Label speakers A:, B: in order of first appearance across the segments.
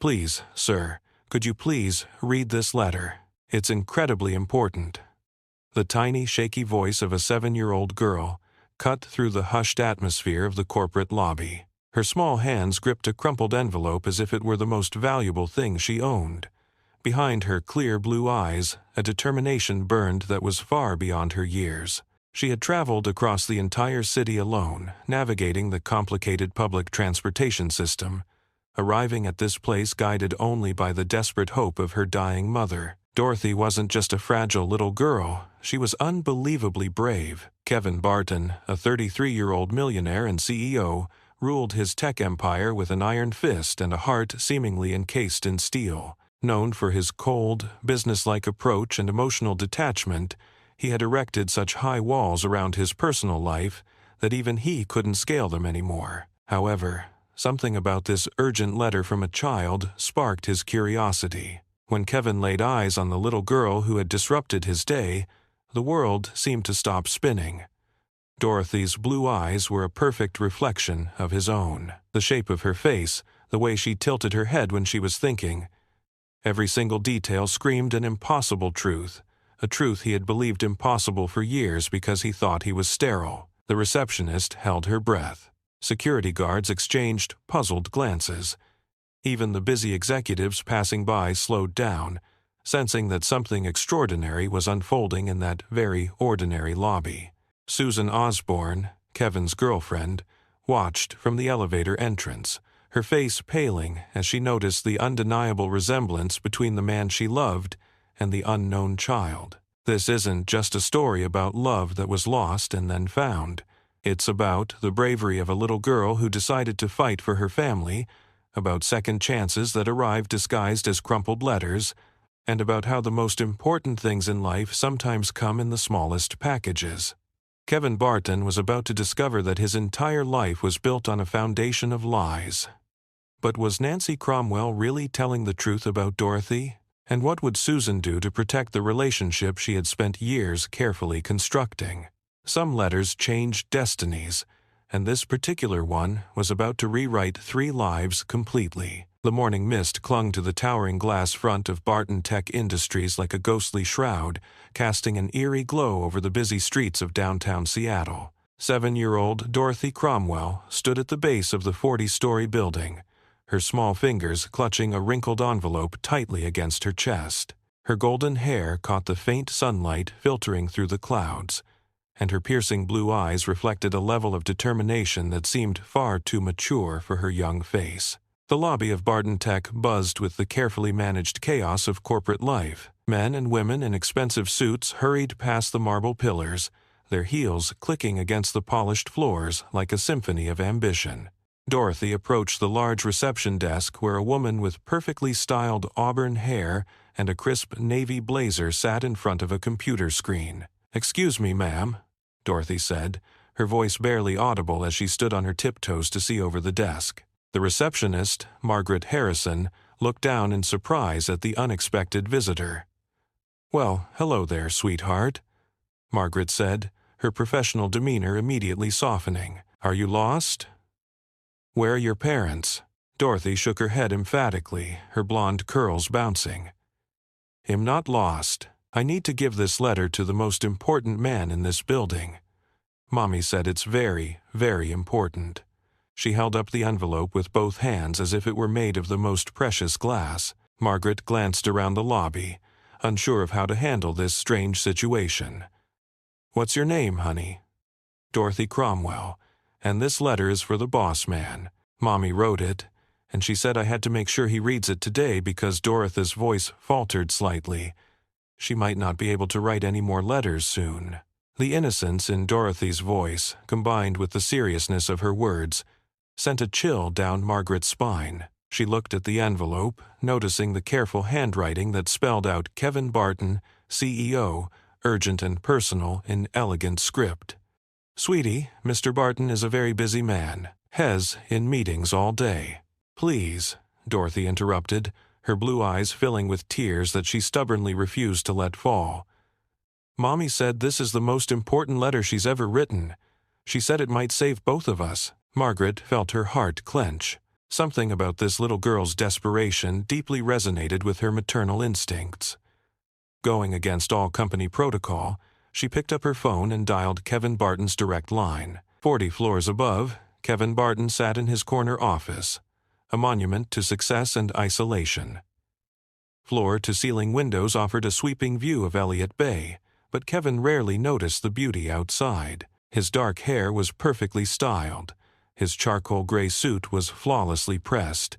A: Please, sir, could you please read this letter? It's incredibly important. The tiny, shaky voice of a 7-year-old girl cut through the hushed atmosphere of the corporate lobby. Her small hands gripped a crumpled envelope as if it were the most valuable thing she owned. Behind her clear blue eyes, a determination burned that was far beyond her years. She had traveled across the entire city alone, navigating the complicated public transportation system, arriving at this place guided only by the desperate hope of her dying mother. Dorothy wasn't just a fragile little girl, she was unbelievably brave. Kevin Barton, a 33-year-old millionaire and CEO, ruled his tech empire with an iron fist and a heart seemingly encased in steel. Known for his cold, businesslike approach and emotional detachment, he had erected such high walls around his personal life that even he couldn't scale them anymore. However, something about this urgent letter from a child sparked his curiosity. When Kevin laid eyes on the little girl who had disrupted his day, the world seemed to stop spinning. Dorothy's blue eyes were a perfect reflection of his own. The shape of her face, the way she tilted her head when she was thinking. Every single detail screamed an impossible truth, a truth he had believed impossible for years because he thought he was sterile. The receptionist held her breath. Security guards exchanged puzzled glances. Even the busy executives passing by slowed down, sensing that something extraordinary was unfolding in that very ordinary lobby. Susan Osborne, Kevin's girlfriend, watched from the elevator entrance, her face paling as she noticed the undeniable resemblance between the man she loved and the unknown child. This isn't just a story about love that was lost and then found. It's about the bravery of a little girl who decided to fight for her family, about second chances that arrived disguised as crumpled letters, and about how the most important things in life sometimes come in the smallest packages. Kevin Barton was about to discover that his entire life was built on a foundation of lies. But was Nancy Cromwell really telling the truth about Dorothy? And what would Susan do to protect the relationship she had spent years carefully constructing? Some letters changed destinies, and this particular one was about to rewrite 3 lives completely. The morning mist clung to the towering glass front of Barton Tech Industries like a ghostly shroud, casting an eerie glow over the busy streets of downtown Seattle. 7-year-old Dorothy Cromwell stood at the base of the 40-story building, her small fingers clutching a wrinkled envelope tightly against her chest. Her golden hair caught the faint sunlight filtering through the clouds, and her piercing blue eyes reflected a level of determination that seemed far too mature for her young face. The lobby of Barton Tech buzzed with the carefully managed chaos of corporate life. Men and women in expensive suits hurried past the marble pillars, their heels clicking against the polished floors like a symphony of ambition. Dorothy approached the large reception desk where a woman with perfectly styled auburn hair and a crisp navy blazer sat in front of a computer screen. "Excuse me, ma'am," Dorothy said, her voice barely audible as she stood on her tiptoes to see over the desk. The receptionist, Margaret Harrison, looked down in surprise at the unexpected visitor. "Well, hello there, sweetheart," Margaret said, her professional demeanor immediately softening. "Are you lost? Where are your parents?" Dorothy shook her head emphatically, her blonde curls bouncing. "I'm not lost. I need to give this letter to the most important man in this building. Mommy said it's very, very important." She held up the envelope with both hands as if it were made of the most precious glass. Margaret glanced around the lobby, unsure of how to handle this strange situation. "What's your name, honey?" "Dorothy Cromwell, and this letter is for the boss man. Mommy wrote it, and she said I had to make sure he reads it today because Dorothy's voice faltered slightly. She might not be able to write any more letters soon." The innocence in Dorothy's voice, combined with the seriousness of her words, sent a chill down Margaret's spine. She looked at the envelope, noticing the careful handwriting that spelled out Kevin Barton, CEO, urgent and personal in elegant script. "Sweetie, Mr. Barton is a very busy man. Has in meetings all day." "Please," Dorothy interrupted, her blue eyes filling with tears that she stubbornly refused to let fall. "Mommy said this is the most important letter she's ever written. She said it might save both of us." Margaret felt her heart clench. Something about this little girl's desperation deeply resonated with her maternal instincts. Going against all company protocol, she picked up her phone and dialed Kevin Barton's direct line. 40 floors above, Kevin Barton sat in his corner office, a monument to success and isolation. Floor-to-ceiling windows offered a sweeping view of Elliott Bay, but Kevin rarely noticed the beauty outside. His dark hair was perfectly styled, his charcoal gray suit was flawlessly pressed,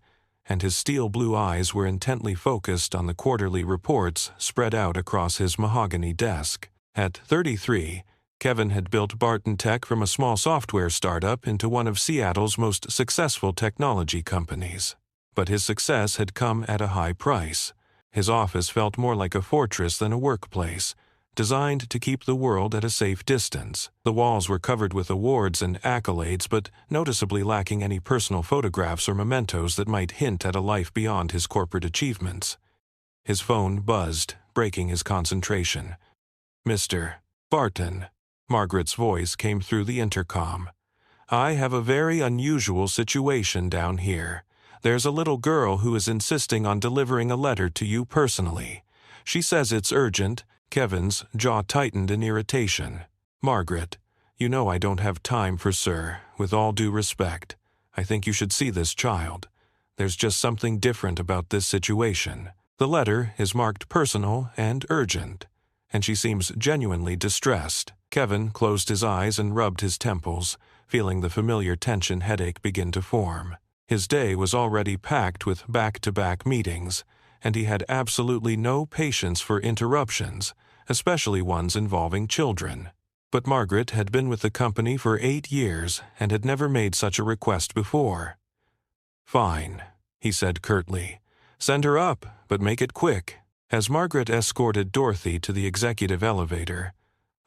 A: and his steel blue eyes were intently focused on the quarterly reports spread out across his mahogany desk. At 33, Kevin had built Barton Tech from a small software startup into one of Seattle's most successful technology companies. But his success had come at a high price. His office felt more like a fortress than a workplace, designed to keep the world at a safe distance. The walls were covered with awards and accolades, but noticeably lacking any personal photographs or mementos that might hint at a life beyond his corporate achievements. His phone buzzed, breaking his concentration. "Mr. Barton," Margaret's voice came through the intercom. "I have a very unusual situation down here. There's a little girl who is insisting on delivering a letter to you personally. She says it's urgent." Kevin's jaw tightened in irritation. "Margaret, you know I don't have time for sir. With all due respect, I think you should see this child. There's just something different about this situation. The letter is marked personal and urgent, and she seems genuinely distressed." Kevin closed his eyes and rubbed his temples, feeling the familiar tension headache begin to form. His day was already packed with back-to-back meetings, and he had absolutely no patience for interruptions, especially ones involving children. But Margaret had been with the company for 8 years and had never made such a request before. "Fine," he said curtly. "Send her up, but make it quick." As Margaret escorted Dorothy to the executive elevator,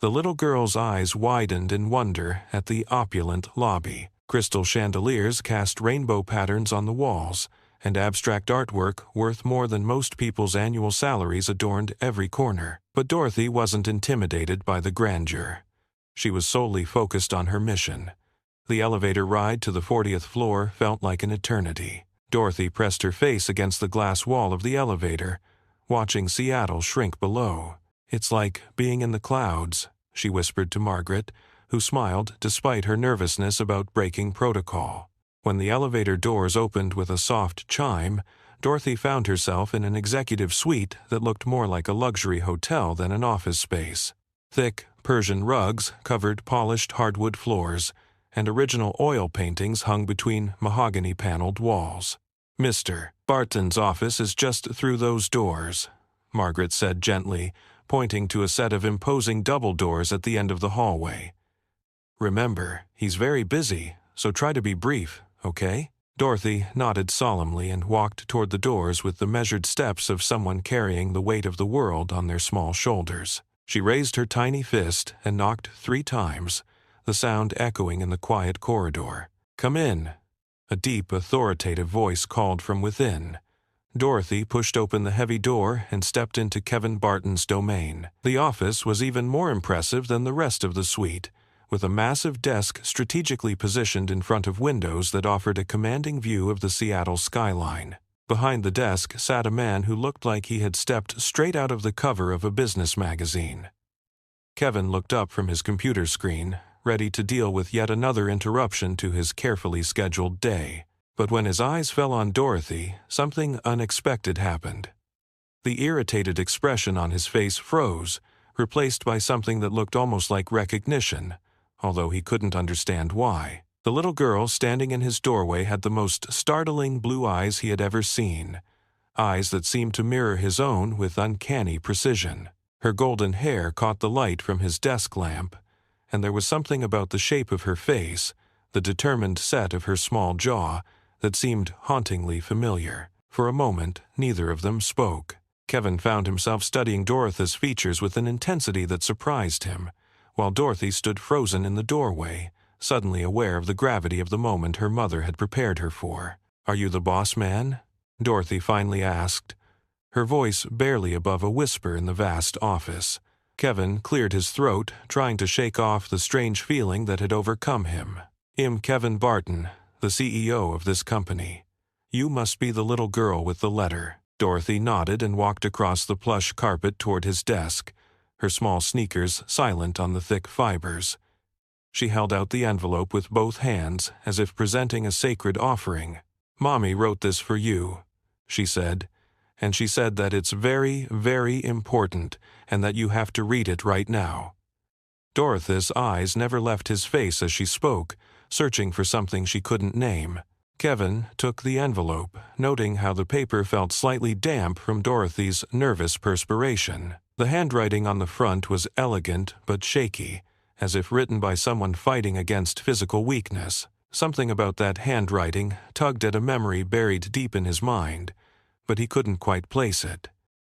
A: the little girl's eyes widened in wonder at the opulent lobby. Crystal chandeliers cast rainbow patterns on the walls, and abstract artwork worth more than most people's annual salaries adorned every corner. But Dorothy wasn't intimidated by the grandeur. She was solely focused on her mission. The elevator ride to the 40th floor felt like an eternity. Dorothy pressed her face against the glass wall of the elevator, watching Seattle shrink below. "It's like being in the clouds," she whispered to Margaret, who smiled despite her nervousness about breaking protocol. When the elevator doors opened with a soft chime, Dorothy found herself in an executive suite that looked more like a luxury hotel than an office space. Thick Persian rugs covered polished hardwood floors, and original oil paintings hung between mahogany-paneled walls. "Mr. Barton's office is just through those doors," Margaret said gently, pointing to a set of imposing double doors at the end of the hallway. "Remember, he's very busy, so try to be brief, okay?" Dorothy nodded solemnly and walked toward the doors with the measured steps of someone carrying the weight of the world on their small shoulders. She raised her tiny fist and knocked 3 times, the sound echoing in the quiet corridor. "Come in," a deep, authoritative voice called from within. Dorothy pushed open the heavy door and stepped into Kevin Barton's domain. The office was even more impressive than the rest of the suite, with a massive desk strategically positioned in front of windows that offered a commanding view of the Seattle skyline. Behind the desk sat a man who looked like he had stepped straight out of the cover of a business magazine. Kevin looked up from his computer screen, ready to deal with yet another interruption to his carefully scheduled day. But when his eyes fell on Dorothy, something unexpected happened. The irritated expression on his face froze, replaced by something that looked almost like recognition, although he couldn't understand why. The little girl standing in his doorway had the most startling blue eyes he had ever seen, eyes that seemed to mirror his own with uncanny precision. Her golden hair caught the light from his desk lamp, and there was something about the shape of her face, the determined set of her small jaw, that seemed hauntingly familiar. For a moment, neither of them spoke. Kevin found himself studying Dorothy's features with an intensity that surprised him, while Dorothy stood frozen in the doorway, suddenly aware of the gravity of the moment her mother had prepared her for. "Are you the boss man?" Dorothy finally asked, her voice barely above a whisper in the vast office. Kevin cleared his throat, trying to shake off the strange feeling that had overcome him. "I'm Kevin Barton, the CEO of this company. You must be the little girl with the letter." Dorothy nodded and walked across the plush carpet toward his desk, her small sneakers silent on the thick fibers. She held out the envelope with both hands, as if presenting a sacred offering. "Mommy wrote this for you," she said, "and she said that it's very, very important and that you have to read it right now." Dorothy's eyes never left his face as she spoke, searching for something she couldn't name. Kevin took the envelope, noting how the paper felt slightly damp from Dorothy's nervous perspiration. The handwriting on the front was elegant but shaky, as if written by someone fighting against physical weakness. Something about that handwriting tugged at a memory buried deep in his mind, but he couldn't quite place it.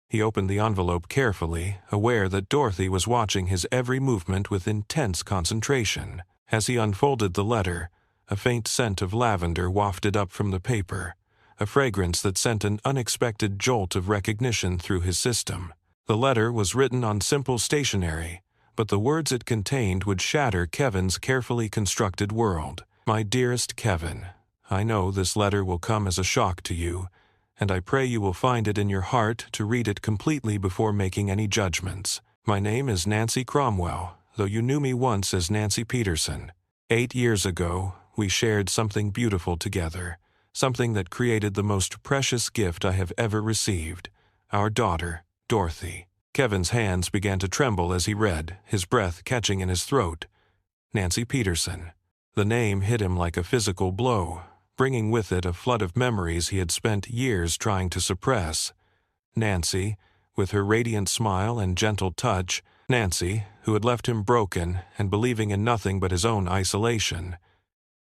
A: He opened the envelope carefully, aware that Dorothy was watching his every movement with intense concentration. As he unfolded the letter, a faint scent of lavender wafted up from the paper, a fragrance that sent an unexpected jolt of recognition through his system. The letter was written on simple stationery, but the words it contained would shatter Kevin's carefully constructed world. "My dearest Kevin, I know this letter will come as a shock to you, and I pray you will find it in your heart to read it completely before making any judgments. My name is Nancy Cromwell, though you knew me once as Nancy Peterson. 8 years ago, we shared something beautiful together, something that created the most precious gift I have ever received, our daughter, Dorothy." Kevin's hands began to tremble as he read, his breath catching in his throat. Nancy Peterson. The name hit him like a physical blow, bringing with it a flood of memories he had spent years trying to suppress. Nancy, with her radiant smile and gentle touch, Nancy, who had left him broken and believing in nothing but his own isolation.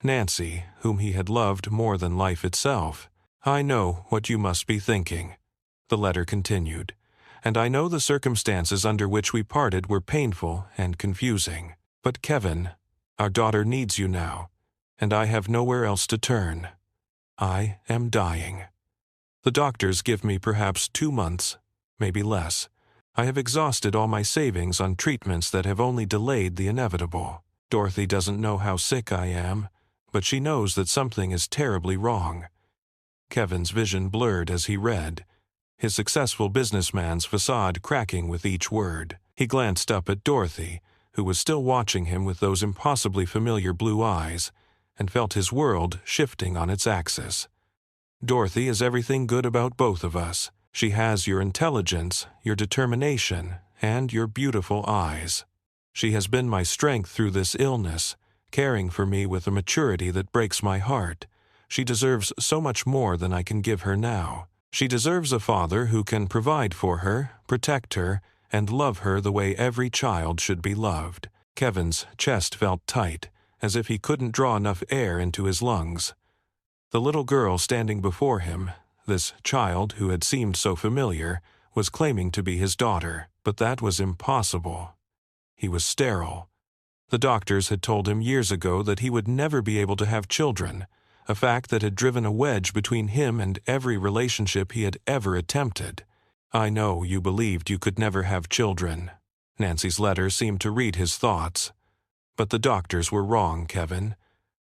A: Nancy, whom he had loved more than life itself. "I know what you must be thinking," the letter continued, "and I know the circumstances under which we parted were painful and confusing. But Kevin, our daughter needs you now, and I have nowhere else to turn. I am dying. The doctors give me perhaps 2 months, maybe less. I have exhausted all my savings on treatments that have only delayed the inevitable. Dorothy doesn't know how sick I am, but she knows that something is terribly wrong." Kevin's vision blurred as he read, his successful businessman's facade cracking with each word. He glanced up at Dorothy, who was still watching him with those impossibly familiar blue eyes, and felt his world shifting on its axis. "Dorothy is everything good about both of us. She has your intelligence, your determination, and your beautiful eyes. She has been my strength through this illness, caring for me with a maturity that breaks my heart. She deserves so much more than I can give her now. She deserves a father who can provide for her, protect her, and love her the way every child should be loved." Kevin's chest felt tight, as if he couldn't draw enough air into his lungs. The little girl standing before him, this child who had seemed so familiar, was claiming to be his daughter, but that was impossible. He was sterile. The doctors had told him years ago that he would never be able to have children, a fact that had driven a wedge between him and every relationship he had ever attempted. "I know you believed you could never have children." Nancy's letter seemed to read his thoughts. "But the doctors were wrong, Kevin.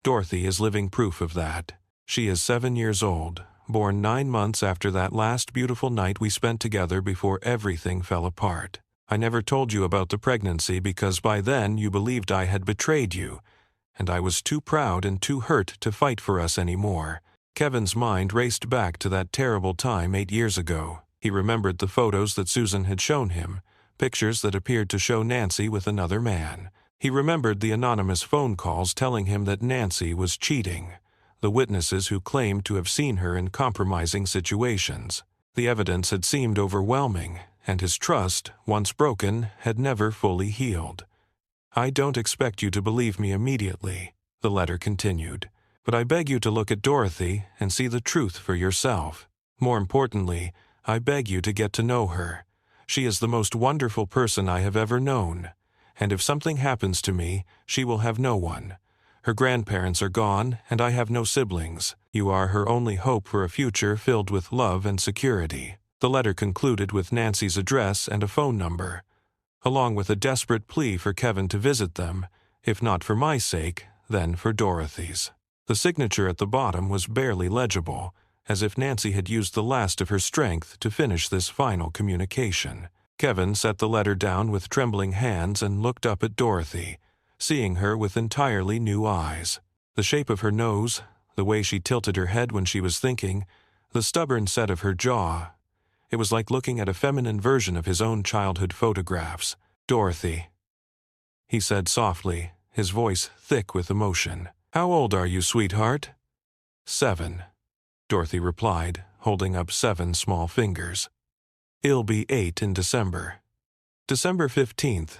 A: Dorothy is living proof of that. She is 7 years old, born 9 months after that last beautiful night we spent together before everything fell apart. I never told you about the pregnancy because by then you believed I had betrayed you, and I was too proud and too hurt to fight for us anymore." Kevin's mind raced back to that terrible time 8 years ago. He remembered the photos that Susan had shown him, pictures that appeared to show Nancy with another man. He remembered the anonymous phone calls telling him that Nancy was cheating, the witnesses who claimed to have seen her in compromising situations. The evidence had seemed overwhelming, and his trust, once broken, had never fully healed. "I don't expect you to believe me immediately," the letter continued, "but I beg you to look at Dorothy and see the truth for yourself. More importantly, I beg you to get to know her. She is the most wonderful person I have ever known, and if something happens to me, she will have no one. Her grandparents are gone, and I have no siblings. You are her only hope for a future filled with love and security." The letter concluded with Nancy's address and a phone number, along with a desperate plea for Kevin to visit them, if not for my sake, then for Dorothy's. The signature at the bottom was barely legible, as if Nancy had used the last of her strength to finish this final communication. Kevin set the letter down with trembling hands and looked up at Dorothy, seeing her with entirely new eyes. The shape of her nose, the way she tilted her head when she was thinking, the stubborn set of her jaw. It was like looking at a feminine version of his own childhood photographs. "Dorothy," he said softly, his voice thick with emotion. "How old are you, sweetheart?" 7, Dorothy replied, holding up 7 small fingers. "It'll be 8 in December." December 15th.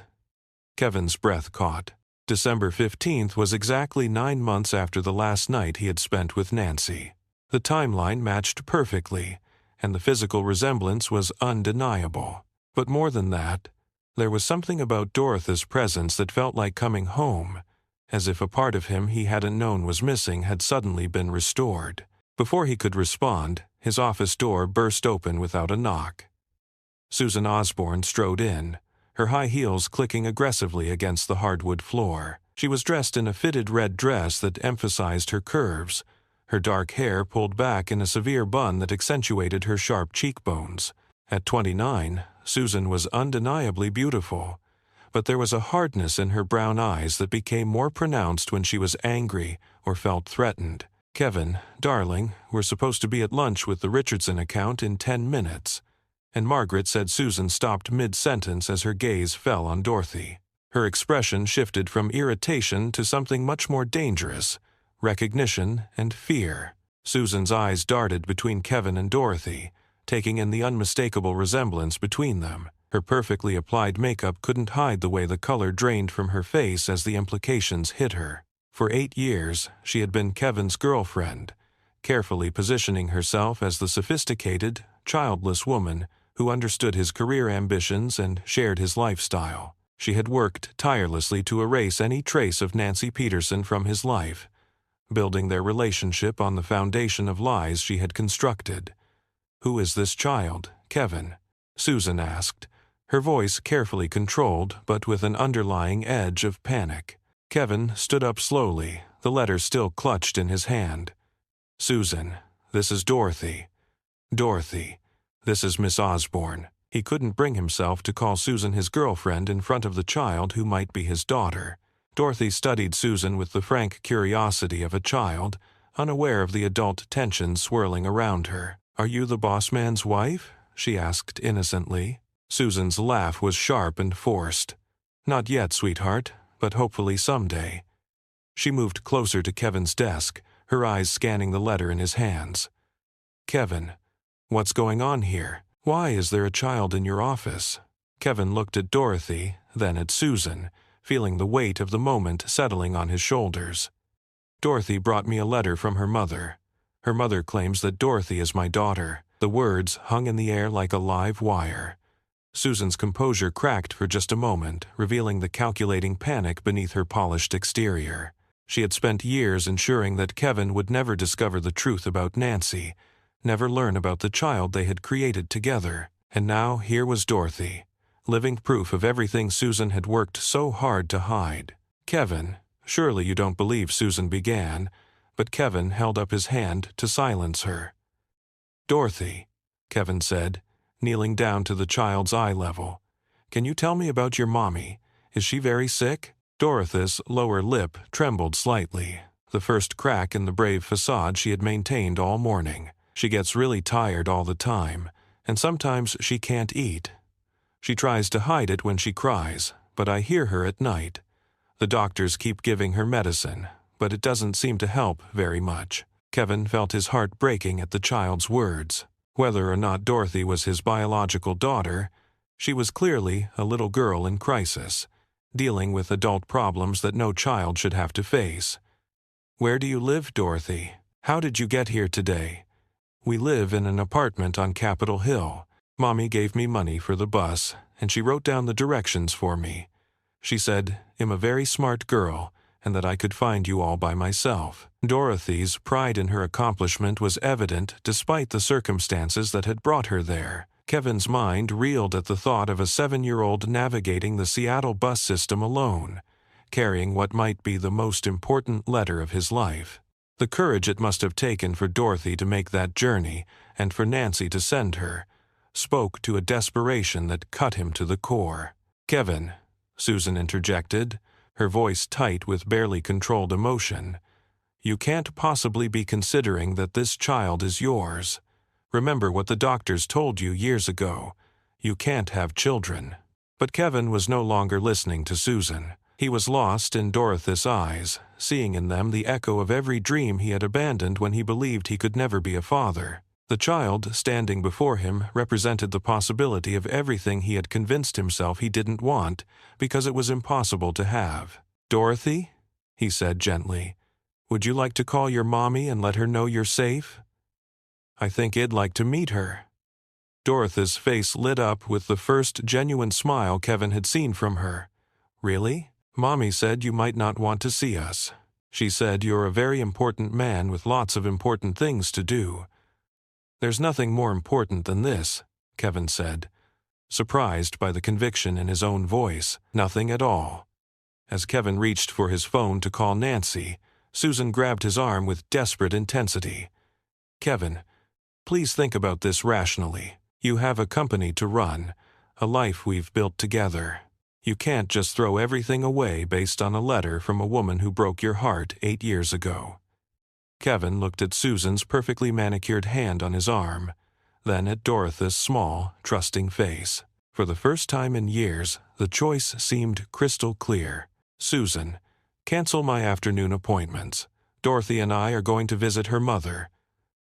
A: Kevin's breath caught. December 15th was exactly 9 months after the last night he had spent with Nancy. The timeline matched perfectly, and the physical resemblance was undeniable. But more than that, there was something about Dorothy's presence that felt like coming home, as if a part of him he hadn't known was missing had suddenly been restored. Before he could respond, his office door burst open without a knock. Susan Osborne strode in, her high heels clicking aggressively against the hardwood floor. She was dressed in a fitted red dress that emphasized her curves, her dark hair pulled back in a severe bun that accentuated her sharp cheekbones. At 29, Susan was undeniably beautiful, but there was a hardness in her brown eyes that became more pronounced when she was angry or felt threatened. "Kevin, darling, we're supposed to be at lunch with the Richardson account in 10 minutes. And Margaret said Susan stopped mid-sentence as her gaze fell on Dorothy. Her expression shifted from irritation to something much more dangerous, recognition and fear. Susan's eyes darted between Kevin and Dorothy, taking in the unmistakable resemblance between them. Her perfectly applied makeup couldn't hide the way the color drained from her face as the implications hit her. For 8 years, she had been Kevin's girlfriend, carefully positioning herself as the sophisticated, childless woman who understood his career ambitions and shared his lifestyle. She had worked tirelessly to erase any trace of Nancy Peterson from his life, building their relationship on the foundation of lies she had constructed. "Who is this child, Kevin?" Susan asked, her voice carefully controlled but with an underlying edge of panic. Kevin stood up slowly, the letter still clutched in his hand. "Susan, this is Dorothy. Dorothy, this is Miss Osborne." He couldn't bring himself to call Susan his girlfriend in front of the child who might be his daughter. Dorothy studied Susan with the frank curiosity of a child, unaware of the adult tension swirling around her. "Are you the boss man's wife?" she asked innocently. Susan's laugh was sharp and forced. "Not yet, sweetheart, but hopefully someday." She moved closer to Kevin's desk, her eyes scanning the letter in his hands. "Kevin, what's going on here? Why is there a child in your office?" Kevin looked at Dorothy, then at Susan, feeling the weight of the moment settling on his shoulders. "Dorothy brought me a letter from her mother. Her mother claims that Dorothy is my daughter." The words hung in the air like a live wire. Susan's composure cracked for just a moment, revealing the calculating panic beneath her polished exterior. She had spent years ensuring that Kevin would never discover the truth about Nancy, never learn about the child they had created together. And now here was Dorothy, living proof of everything Susan had worked so hard to hide. "Kevin, surely you don't believe," Susan began, but Kevin held up his hand to silence her. "Dorothy," Kevin said, kneeling down to the child's eye level, "can you tell me about your mommy? Is she very sick?" Dorothy's lower lip trembled slightly, the first crack in the brave facade she had maintained all morning. "She gets really tired all the time, and sometimes she can't eat. She tries to hide it when she cries, but I hear her at night. The doctors keep giving her medicine, but it doesn't seem to help very much." Kevin felt his heart breaking at the child's words. Whether or not Dorothy was his biological daughter, she was clearly a little girl in crisis, dealing with adult problems that no child should have to face. "Where do you live, Dorothy? How did you get here today?" "We live in an apartment on Capitol Hill. Mommy gave me money for the bus, and she wrote down the directions for me. She said, I'm a very smart girl, and that I could find you all by myself." Dorothy's pride in her accomplishment was evident despite the circumstances that had brought her there. Kevin's mind reeled at the thought of a 7-year-old navigating the Seattle bus system alone, carrying what might be the most important letter of his life. The courage it must have taken for Dorothy to make that journey and for Nancy to send her spoke to a desperation that cut him to the core. "Kevin," Susan interjected, her voice tight with barely controlled emotion, "you can't possibly be considering that this child is yours. Remember what the doctors told you years ago. You can't have children." But Kevin was no longer listening to Susan. He was lost in Dorothy's eyes, seeing in them the echo of every dream he had abandoned when he believed he could never be a father. The child standing before him represented the possibility of everything he had convinced himself he didn't want because it was impossible to have. "Dorothy," he said gently, "would you like to call your mommy and let her know you're safe?" "I think I'd like to meet her." Dorothy's face lit up with the first genuine smile Kevin had seen from her. "Really? Mommy said you might not want to see us. She said you're a very important man with lots of important things to do." "There's nothing more important than this," Kevin said, surprised by the conviction in his own voice. "Nothing at all." As Kevin reached for his phone to call Nancy, Susan grabbed his arm with desperate intensity. "Kevin, please think about this rationally. You have a company to run, a life we've built together. You can't just throw everything away based on a letter from a woman who broke your heart 8 years ago." Kevin looked at Susan's perfectly manicured hand on his arm, then at Dorothy's small, trusting face. For the first time in years, the choice seemed crystal clear. "Susan, cancel my afternoon appointments. Dorothy and I are going to visit her mother."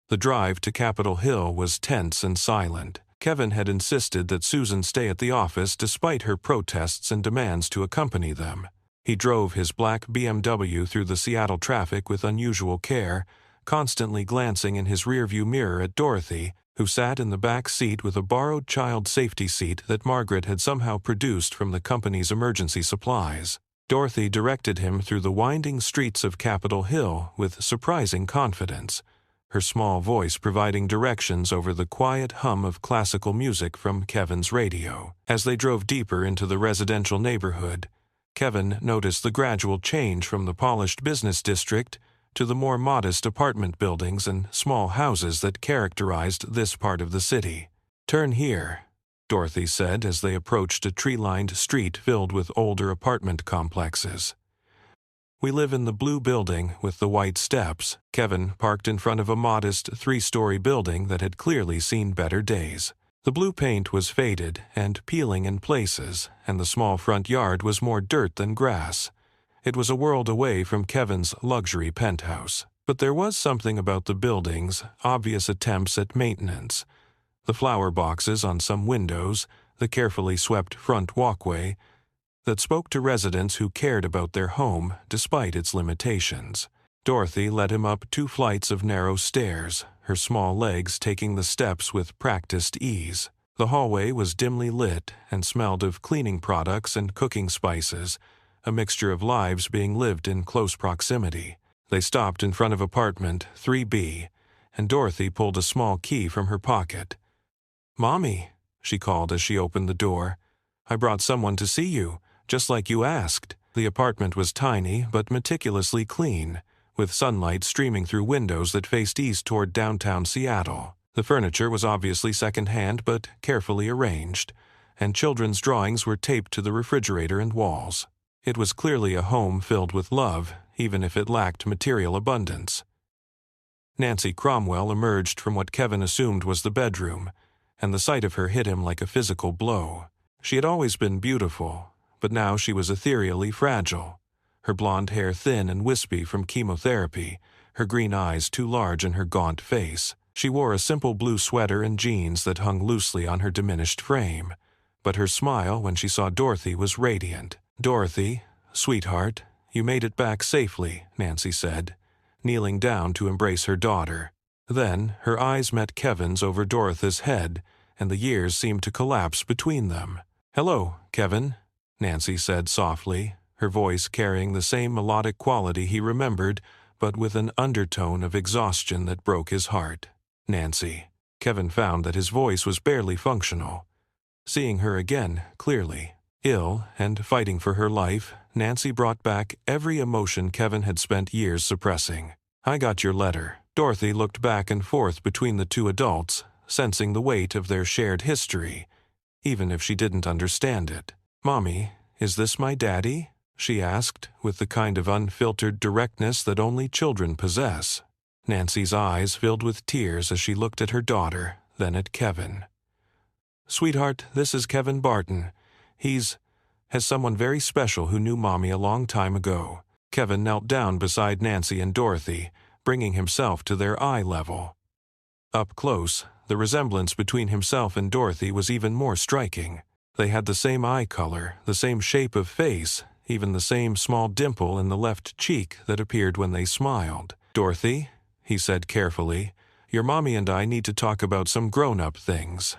A: The drive to Capitol Hill was tense and silent. Kevin had insisted that Susan stay at the office despite her protests and demands to accompany them. He drove his black BMW through the Seattle traffic with unusual care, constantly glancing in his rearview mirror at Dorothy, who sat in the back seat with a borrowed child safety seat that Margaret had somehow produced from the company's emergency supplies. Dorothy directed him through the winding streets of Capitol Hill with surprising confidence, her small voice providing directions over the quiet hum of classical music from Kevin's radio. As they drove deeper into the residential neighborhood, Kevin noticed the gradual change from the polished business district to the more modest apartment buildings and small houses that characterized this part of the city. "Turn here," Dorothy said as they approached a tree-lined street filled with older apartment complexes. "We live in the blue building with the white steps." Kevin parked in front of a modest 3-story building that had clearly seen better days. The blue paint was faded and peeling in places, and the small front yard was more dirt than grass. It was a world away from Kevin's luxury penthouse. But there was something about the building's obvious attempts at maintenance. The flower boxes on some windows, the carefully swept front walkway, that spoke to residents who cared about their home despite its limitations. Dorothy led him up 2 flights of narrow stairs, her small legs taking the steps with practiced ease. The hallway was dimly lit and smelled of cleaning products and cooking spices, a mixture of lives being lived in close proximity. They stopped in front of apartment 3B, and Dorothy pulled a small key from her pocket. "Mommy," she called as she opened the door, "I brought someone to see you, just like you asked." The apartment was tiny but meticulously clean, with sunlight streaming through windows that faced east toward downtown Seattle. The furniture was obviously second-hand but carefully arranged, and children's drawings were taped to the refrigerator and walls. It was clearly a home filled with love, even if it lacked material abundance. Nancy Cromwell emerged from what Kevin assumed was the bedroom, and the sight of her hit him like a physical blow. She had always been beautiful, but now she was ethereally fragile. Her blonde hair thin and wispy from chemotherapy, her green eyes too large in her gaunt face. She wore a simple blue sweater and jeans that hung loosely on her diminished frame, but her smile when she saw Dorothy was radiant. "Dorothy, sweetheart, you made it back safely," Nancy said, kneeling down to embrace her daughter. Then her eyes met Kevin's over Dorothy's head, and the years seemed to collapse between them. "Hello, Kevin," Nancy said softly, her voice carrying the same melodic quality he remembered, but with an undertone of exhaustion that broke his heart. "Nancy." Kevin found that his voice was barely functional. Seeing her again, clearly, ill and fighting for her life, Nancy brought back every emotion Kevin had spent years suppressing. I got your letter. Dorothy looked back and forth between the two adults, sensing the weight of their shared history, even if she didn't understand it. Mommy, is this my daddy? She asked, with the kind of unfiltered directness that only children possess. Nancy's eyes filled with tears as she looked at her daughter, then at Kevin. Sweetheart, this is Kevin Barton. Has someone very special who knew Mommy a long time ago. Kevin knelt down beside Nancy and Dorothy, bringing himself to their eye level. Up close, the resemblance between himself and Dorothy was even more striking. They had the same eye color, the same shape of face, even the same small dimple in the left cheek that appeared when they smiled. Dorothy, he said carefully, your mommy and I need to talk about some grown-up things.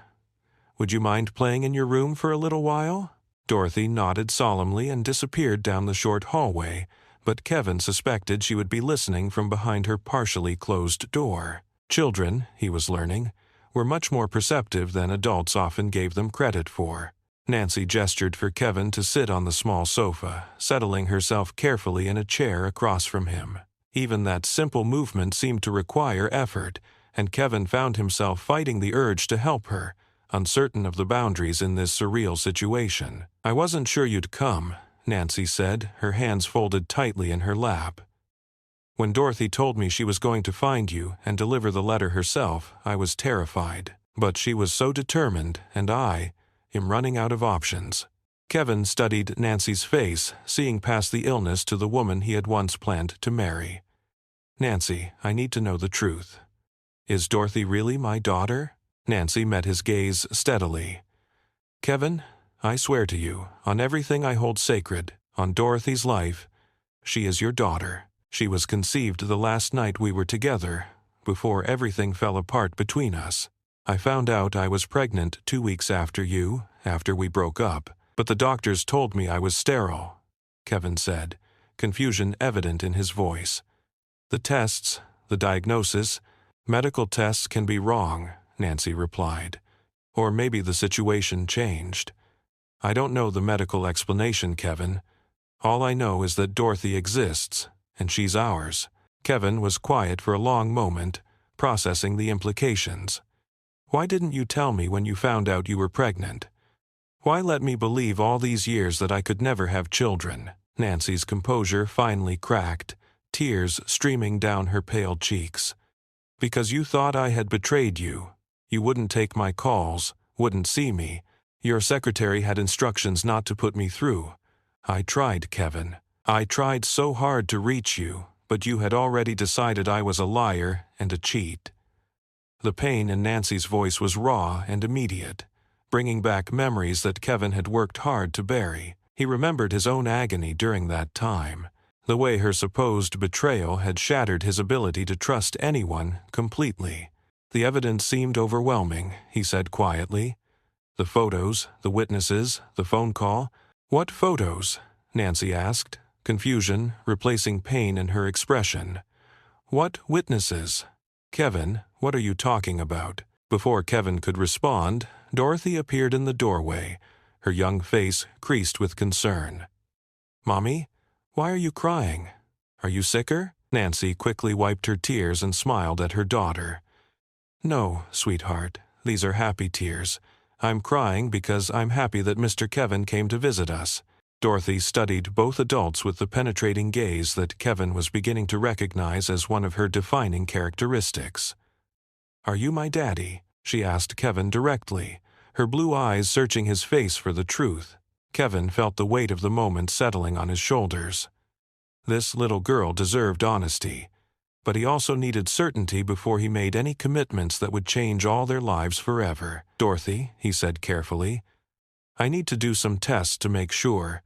A: Would you mind playing in your room for a little while? Dorothy nodded solemnly and disappeared down the short hallway, but Kevin suspected she would be listening from behind her partially closed door. Children, he was learning, were much more perceptive than adults often gave them credit for. Nancy gestured for Kevin to sit on the small sofa, settling herself carefully in a chair across from him. Even that simple movement seemed to require effort, and Kevin found himself fighting the urge to help her, uncertain of the boundaries in this surreal situation. I wasn't sure you'd come, Nancy said, her hands folded tightly in her lap. When Dorothy told me she was going to find you and deliver the letter herself, I was terrified. But she was so determined, and I am running out of options. Kevin studied Nancy's face, seeing past the illness to the woman he had once planned to marry. Nancy, I need to know the truth. Is Dorothy really my daughter? Nancy met his gaze steadily. Kevin, I swear to you, on everything I hold sacred, on Dorothy's life, she is your daughter. She was conceived the last night we were together, before everything fell apart between us. I found out I was pregnant 2 weeks after we broke up, but the doctors told me I was sterile, Kevin said, confusion evident in his voice. The tests, the diagnosis, medical tests can be wrong, Nancy replied. Or maybe the situation changed. I don't know the medical explanation, Kevin. All I know is that Dorothy exists, and she's ours. Kevin was quiet for a long moment, processing the implications. Why didn't you tell me when you found out you were pregnant? Why let me believe all these years that I could never have children? Nancy's composure finally cracked, tears streaming down her pale cheeks. Because you thought I had betrayed you. You wouldn't take my calls, wouldn't see me. Your secretary had instructions not to put me through. I tried, Kevin. I tried so hard to reach you, but you had already decided I was a liar and a cheat. The pain in Nancy's voice was raw and immediate, bringing back memories that Kevin had worked hard to bury. He remembered his own agony during that time, the way her supposed betrayal had shattered his ability to trust anyone completely. The evidence seemed overwhelming, he said quietly. The photos, the witnesses, the phone call. What photos? Nancy asked, confusion replacing pain in her expression. What witnesses? Kevin, what are you talking about? Before Kevin could respond, Dorothy appeared in the doorway, her young face creased with concern. Mommy, why are you crying? Are you sicker? Nancy quickly wiped her tears and smiled at her daughter. No, sweetheart, these are happy tears. I'm crying because I'm happy that Mr. Kevin came to visit us. Dorothy studied both adults with the penetrating gaze that Kevin was beginning to recognize as one of her defining characteristics. Are you my daddy? She asked Kevin directly, her blue eyes searching his face for the truth. Kevin felt the weight of the moment settling on his shoulders. This little girl deserved honesty, but he also needed certainty before he made any commitments that would change all their lives forever. Dorothy, he said carefully, I need to do some tests to make sure,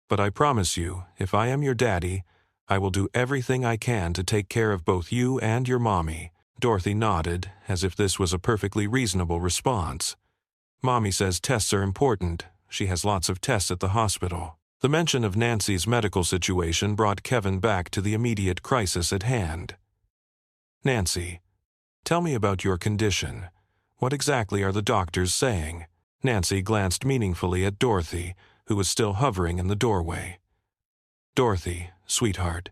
A: but I promise you, if I am your daddy, I will do everything I can to take care of both you and your mommy. Dorothy nodded, as if this was a perfectly reasonable response. Mommy says tests are important. She has lots of tests at the hospital. The mention of Nancy's medical situation brought Kevin back to the immediate crisis at hand. Nancy, tell me about your condition. What exactly are the doctors saying? Nancy glanced meaningfully at Dorothy, who was still hovering in the doorway. Dorothy, sweetheart,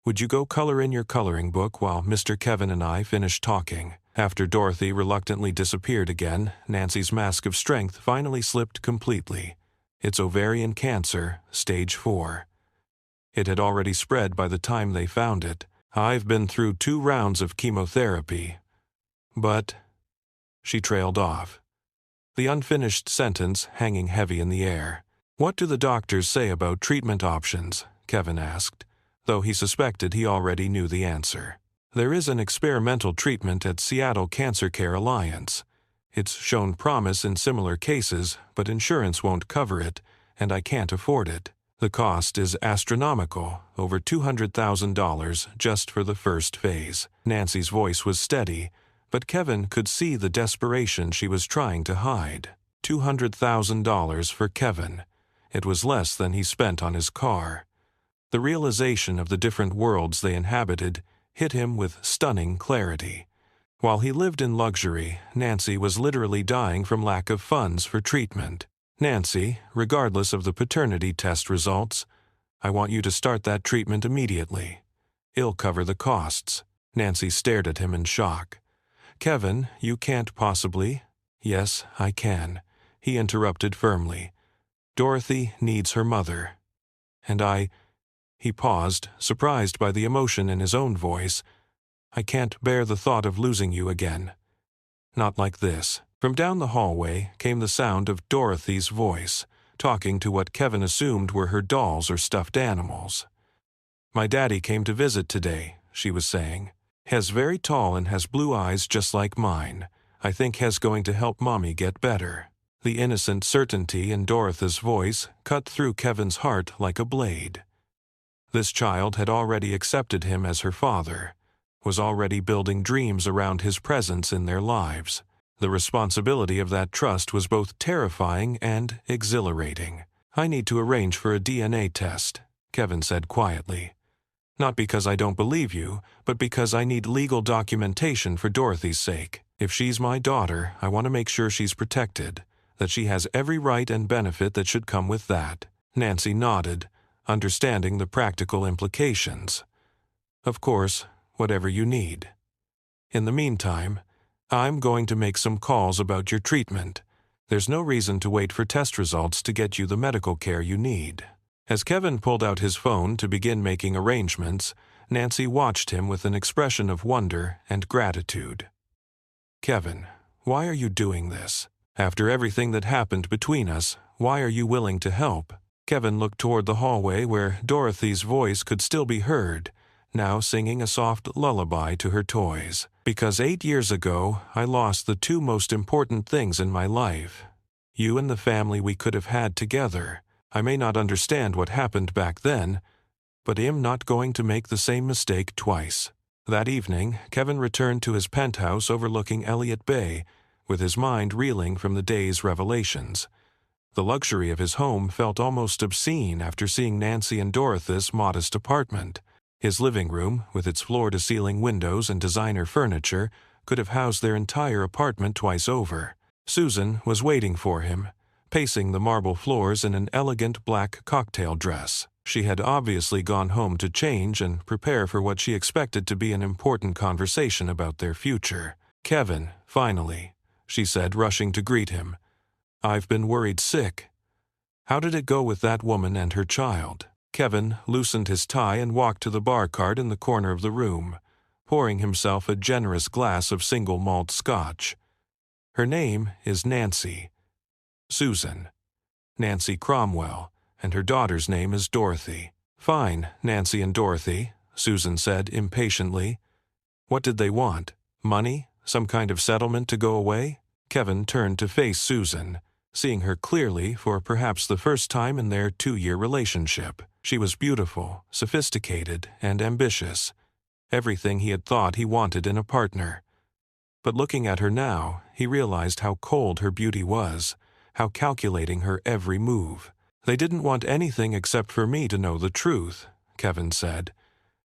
A: Would you go color in your coloring book while Mr. Kevin and I finish talking? After Dorothy reluctantly disappeared again, Nancy's mask of strength finally slipped completely. It's ovarian cancer, stage 4. It had already spread by the time they found it. I've been through 2 rounds of chemotherapy. But... She trailed off, the unfinished sentence hanging heavy in the air. What do the doctors say about treatment options? Kevin asked, though he suspected he already knew the answer. There is an experimental treatment at Seattle Cancer Care Alliance. It's shown promise in similar cases, but insurance won't cover it, and I can't afford it. The cost is astronomical, over $200,000 just for the first phase. Nancy's voice was steady, but Kevin could see the desperation she was trying to hide. $200,000 for Kevin. It was less than he spent on his car. The realization of the different worlds they inhabited hit him with stunning clarity. While he lived in luxury, Nancy was literally dying from lack of funds for treatment. Nancy, regardless of the paternity test results, I want you to start that treatment immediately. It'll cover the costs. Nancy stared at him in shock. Kevin, you can't possibly. Yes, I can, he interrupted firmly. Dorothy needs her mother. And He paused, surprised by the emotion in his own voice. I can't bear the thought of losing you again. Not like this. From down the hallway came the sound of Dorothy's voice, talking to what Kevin assumed were her dolls or stuffed animals. My daddy came to visit today, she was saying. Hes very tall and has blue eyes just like mine. I think Hes going to help Mommy get better. The innocent certainty in Dorothy's voice cut through Kevin's heart like a blade. This child had already accepted him as her father, was already building dreams around his presence in their lives. The responsibility of that trust was both terrifying and exhilarating. I need to arrange for a DNA test, Kevin said quietly. Not because I don't believe you, but because I need legal documentation for Dorothy's sake. If she's my daughter, I want to make sure she's protected, that she has every right and benefit that should come with that. Nancy nodded, understanding the practical implications. Of course, whatever you need. In the meantime, I'm going to make some calls about your treatment. There's no reason to wait for test results to get you the medical care you need. As Kevin pulled out his phone to begin making arrangements, Nancy watched him with an expression of wonder and gratitude. Kevin, why are you doing this? After everything that happened between us, why are you willing to help? Kevin looked toward the hallway where Dorothy's voice could still be heard, now singing a soft lullaby to her toys. Because 8 years ago, I lost the 2 most important things in my life. You and the family we could have had together. I may not understand what happened back then, but I'm not going to make the same mistake twice. That evening, Kevin returned to his penthouse overlooking Elliott Bay, with his mind reeling from the day's revelations. The luxury of his home felt almost obscene after seeing Nancy and Dorothy's modest apartment. His living room, with its floor-to-ceiling windows and designer furniture, could have housed their entire apartment twice over. Susan was waiting for him, pacing the marble floors in an elegant black cocktail dress. She had obviously gone home to change and prepare for what she expected to be an important conversation about their future. Kevin, finally, she said, rushing to greet him. I've been worried sick. How did it go with that woman and her child? Kevin loosened his tie and walked to the bar cart in the corner of the room, pouring himself a generous glass of single malt scotch. Her name is Nancy. Susan. Nancy Cromwell, and her daughter's name is Dorothy. Fine, Nancy and Dorothy, Susan said impatiently. What did they want? Money? Some kind of settlement to go away? Kevin turned to face Susan, seeing her clearly for perhaps the first time in their 2-year relationship. She was beautiful, sophisticated, and ambitious. Everything he had thought he wanted in a partner. But looking at her now, he realized how cold her beauty was, how calculating her every move. They didn't want anything except for me to know the truth, Kevin said.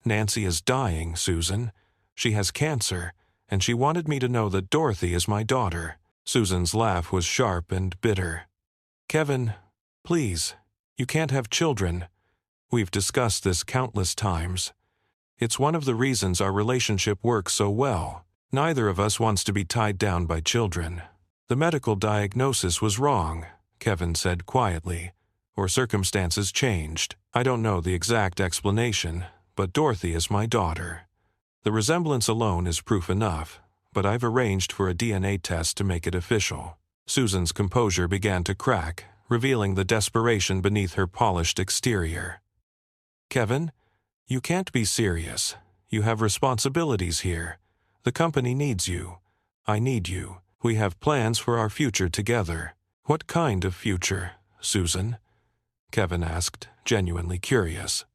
A: Nancy is dying, Susan. She has cancer, and she wanted me to know that Dorothy is my daughter. Susan's laugh was sharp and bitter. Kevin, please, you can't have children. We've discussed this countless times. It's one of the reasons our relationship works so well. Neither of us wants to be tied down by children. The medical diagnosis was wrong, Kevin said quietly, or circumstances changed. I don't know the exact explanation, but Dorothy is my daughter. The resemblance alone is proof enough, but I've arranged for a DNA test to make it official. Susan's composure began to crack, revealing the desperation beneath her polished exterior. Kevin, you can't be serious. You have responsibilities here. The company needs you. I need you. We have plans for our future together. What kind of future, Susan? Kevin asked, genuinely curious.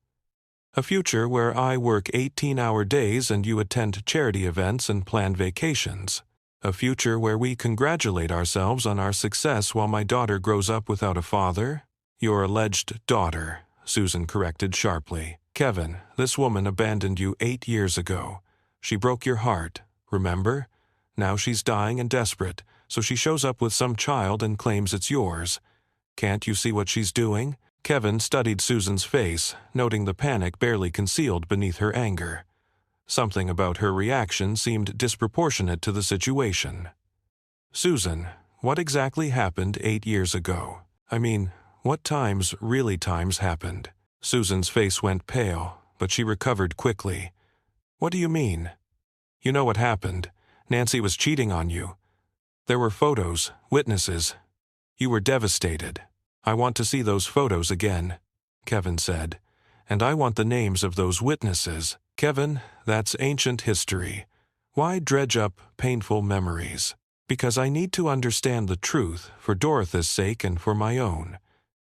A: A future where I work 18-hour days and you attend charity events and plan vacations. A future where we congratulate ourselves on our success while my daughter grows up without a father? Your alleged daughter, Susan corrected sharply. Kevin, this woman abandoned you 8 years ago. She broke your heart, remember? Now she's dying and desperate, so she shows up with some child and claims it's yours. Can't you see what she's doing? Kevin studied Susan's face, noting the panic barely concealed beneath her anger. Something about her reaction seemed disproportionate to the situation. Susan, what exactly happened 8 years ago? I mean, what times happened? Susan's face went pale, but she recovered quickly. What do you mean? You know what happened. Nancy was cheating on you. There were photos, witnesses. You were devastated. I want to see those photos again, Kevin said. And I want the names of those witnesses. Kevin, that's ancient history. Why dredge up painful memories? Because I need to understand the truth for Dorothy's sake and for my own.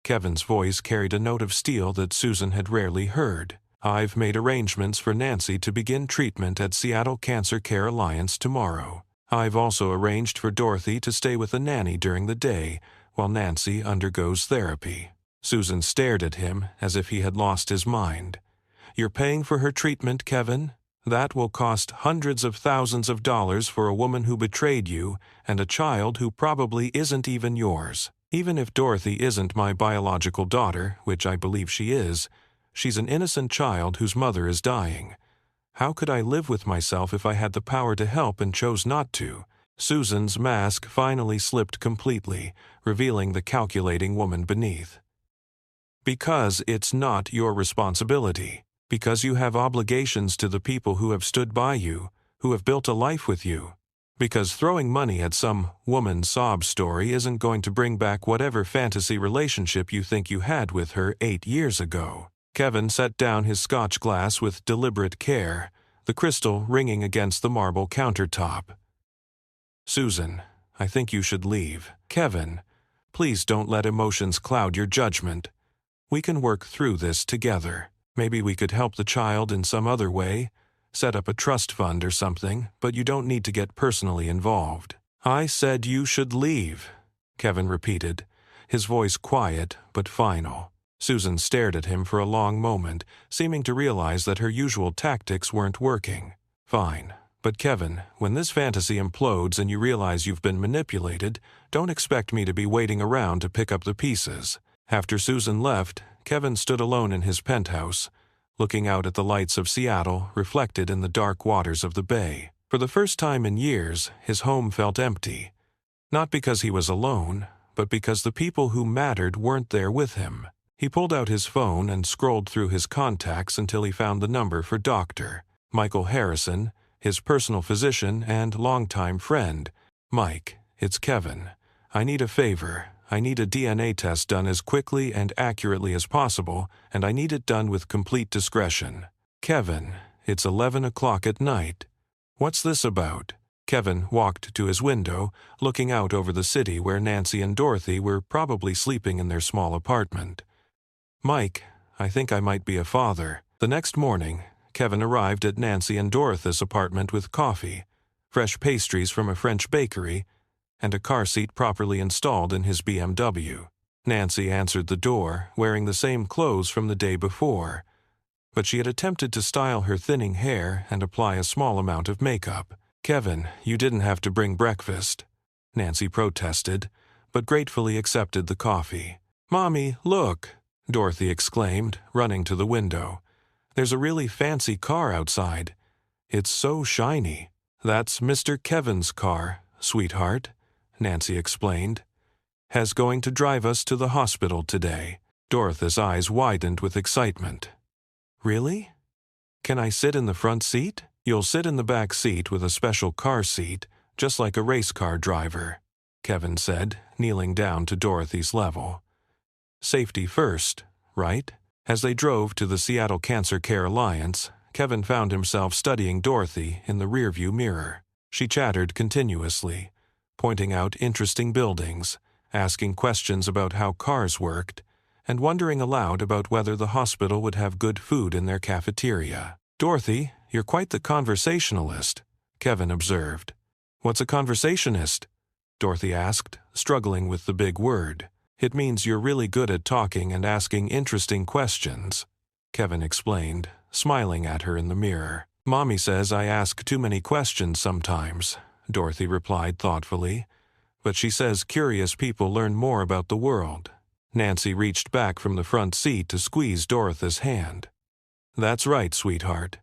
A: Kevin's voice carried a note of steel that Susan had rarely heard. I've made arrangements for Nancy to begin treatment at Seattle Cancer Care Alliance tomorrow. I've also arranged for Dorothy to stay with a nanny during the day while Nancy undergoes therapy. Susan stared at him as if he had lost his mind. You're paying for her treatment, Kevin? That will cost hundreds of thousands of dollars for a woman who betrayed you and a child who probably isn't even yours. Even if Dorothy isn't my biological daughter, which I believe she is, she's an innocent child whose mother is dying. How could I live with myself if I had the power to help and chose not to? Susan's mask finally slipped completely, revealing the calculating woman beneath. Because it's not your responsibility. Because you have obligations to the people who have stood by you, who have built a life with you. Because throwing money at some woman's sob story isn't going to bring back whatever fantasy relationship you think you had with her 8 years ago. Kevin set down his scotch glass with deliberate care, the crystal ringing against the marble countertop. Susan, I think you should leave. Kevin, please don't let emotions cloud your judgment. We can work through this together. Maybe we could help the child in some other way, set up a trust fund or something, but you don't need to get personally involved. I said you should leave, Kevin repeated, his voice quiet but final. Susan stared at him for a long moment, seeming to realize that her usual tactics weren't working. Fine. But Kevin, when this fantasy implodes and you realize you've been manipulated, don't expect me to be waiting around to pick up the pieces. After Susan left, Kevin stood alone in his penthouse, looking out at the lights of Seattle reflected in the dark waters of the bay. For the first time in years, his home felt empty. Not because he was alone, but because the people who mattered weren't there with him. He pulled out his phone and scrolled through his contacts until he found the number for Dr. Michael Harrison, his personal physician and longtime friend. Mike, it's Kevin. I need a favor. I need a DNA test done as quickly and accurately as possible, and I need it done with complete discretion. Kevin, it's 11 o'clock at night. What's this about? Kevin walked to his window, looking out over the city where Nancy and Dorothy were probably sleeping in their small apartment. Mike, I think I might be a father. The next morning, Kevin arrived at Nancy and Dorothy's apartment with coffee, fresh pastries from a French bakery, and a car seat properly installed in his BMW. Nancy answered the door, wearing the same clothes from the day before, but she had attempted to style her thinning hair and apply a small amount of makeup. Kevin, you didn't have to bring breakfast, Nancy protested, but gratefully accepted the coffee. Mommy, look, Dorothy exclaimed, running to the window. There's a really fancy car outside. It's so shiny. That's Mr. Kevin's car, sweetheart, Nancy explained. Has going to drive us to the hospital today. Dorothy's eyes widened with excitement. Really? Can I sit in the front seat? You'll sit in the back seat with a special car seat, just like a race car driver, Kevin said, kneeling down to Dorothy's level. Safety first, right? As they drove to the Seattle Cancer Care Alliance, Kevin found himself studying Dorothy in the rearview mirror. She chattered continuously, pointing out interesting buildings, asking questions about how cars worked, and wondering aloud about whether the hospital would have good food in their cafeteria. Dorothy, you're quite the conversationalist, Kevin observed. What's a conversationist? Dorothy asked, struggling with the big word. It means you're really good at talking and asking interesting questions, Kevin explained, smiling at her in the mirror. Mommy says I ask too many questions sometimes, Dorothy replied thoughtfully. But she says curious people learn more about the world. Nancy reached back from the front seat to squeeze Dorothy's hand. That's right, sweetheart.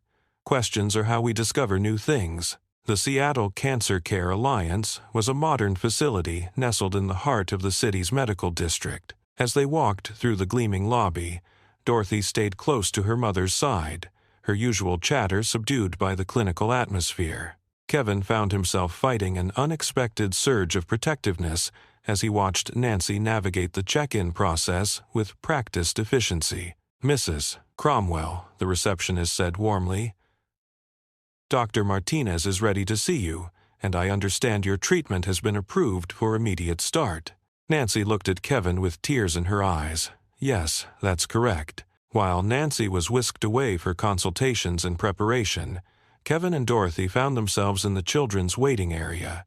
A: Questions are how we discover new things. The Seattle Cancer Care Alliance was a modern facility nestled in the heart of the city's medical district. As they walked through the gleaming lobby, Dorothy stayed close to her mother's side, her usual chatter subdued by the clinical atmosphere. Kevin found himself fighting an unexpected surge of protectiveness as he watched Nancy navigate the check-in process with practiced efficiency. Mrs. Cromwell, the receptionist said warmly, Dr. Martinez is ready to see you, and I understand your treatment has been approved for immediate start. Nancy looked at Kevin with tears in her eyes. Yes, that's correct. While Nancy was whisked away for consultations and preparation, Kevin and Dorothy found themselves in the children's waiting area,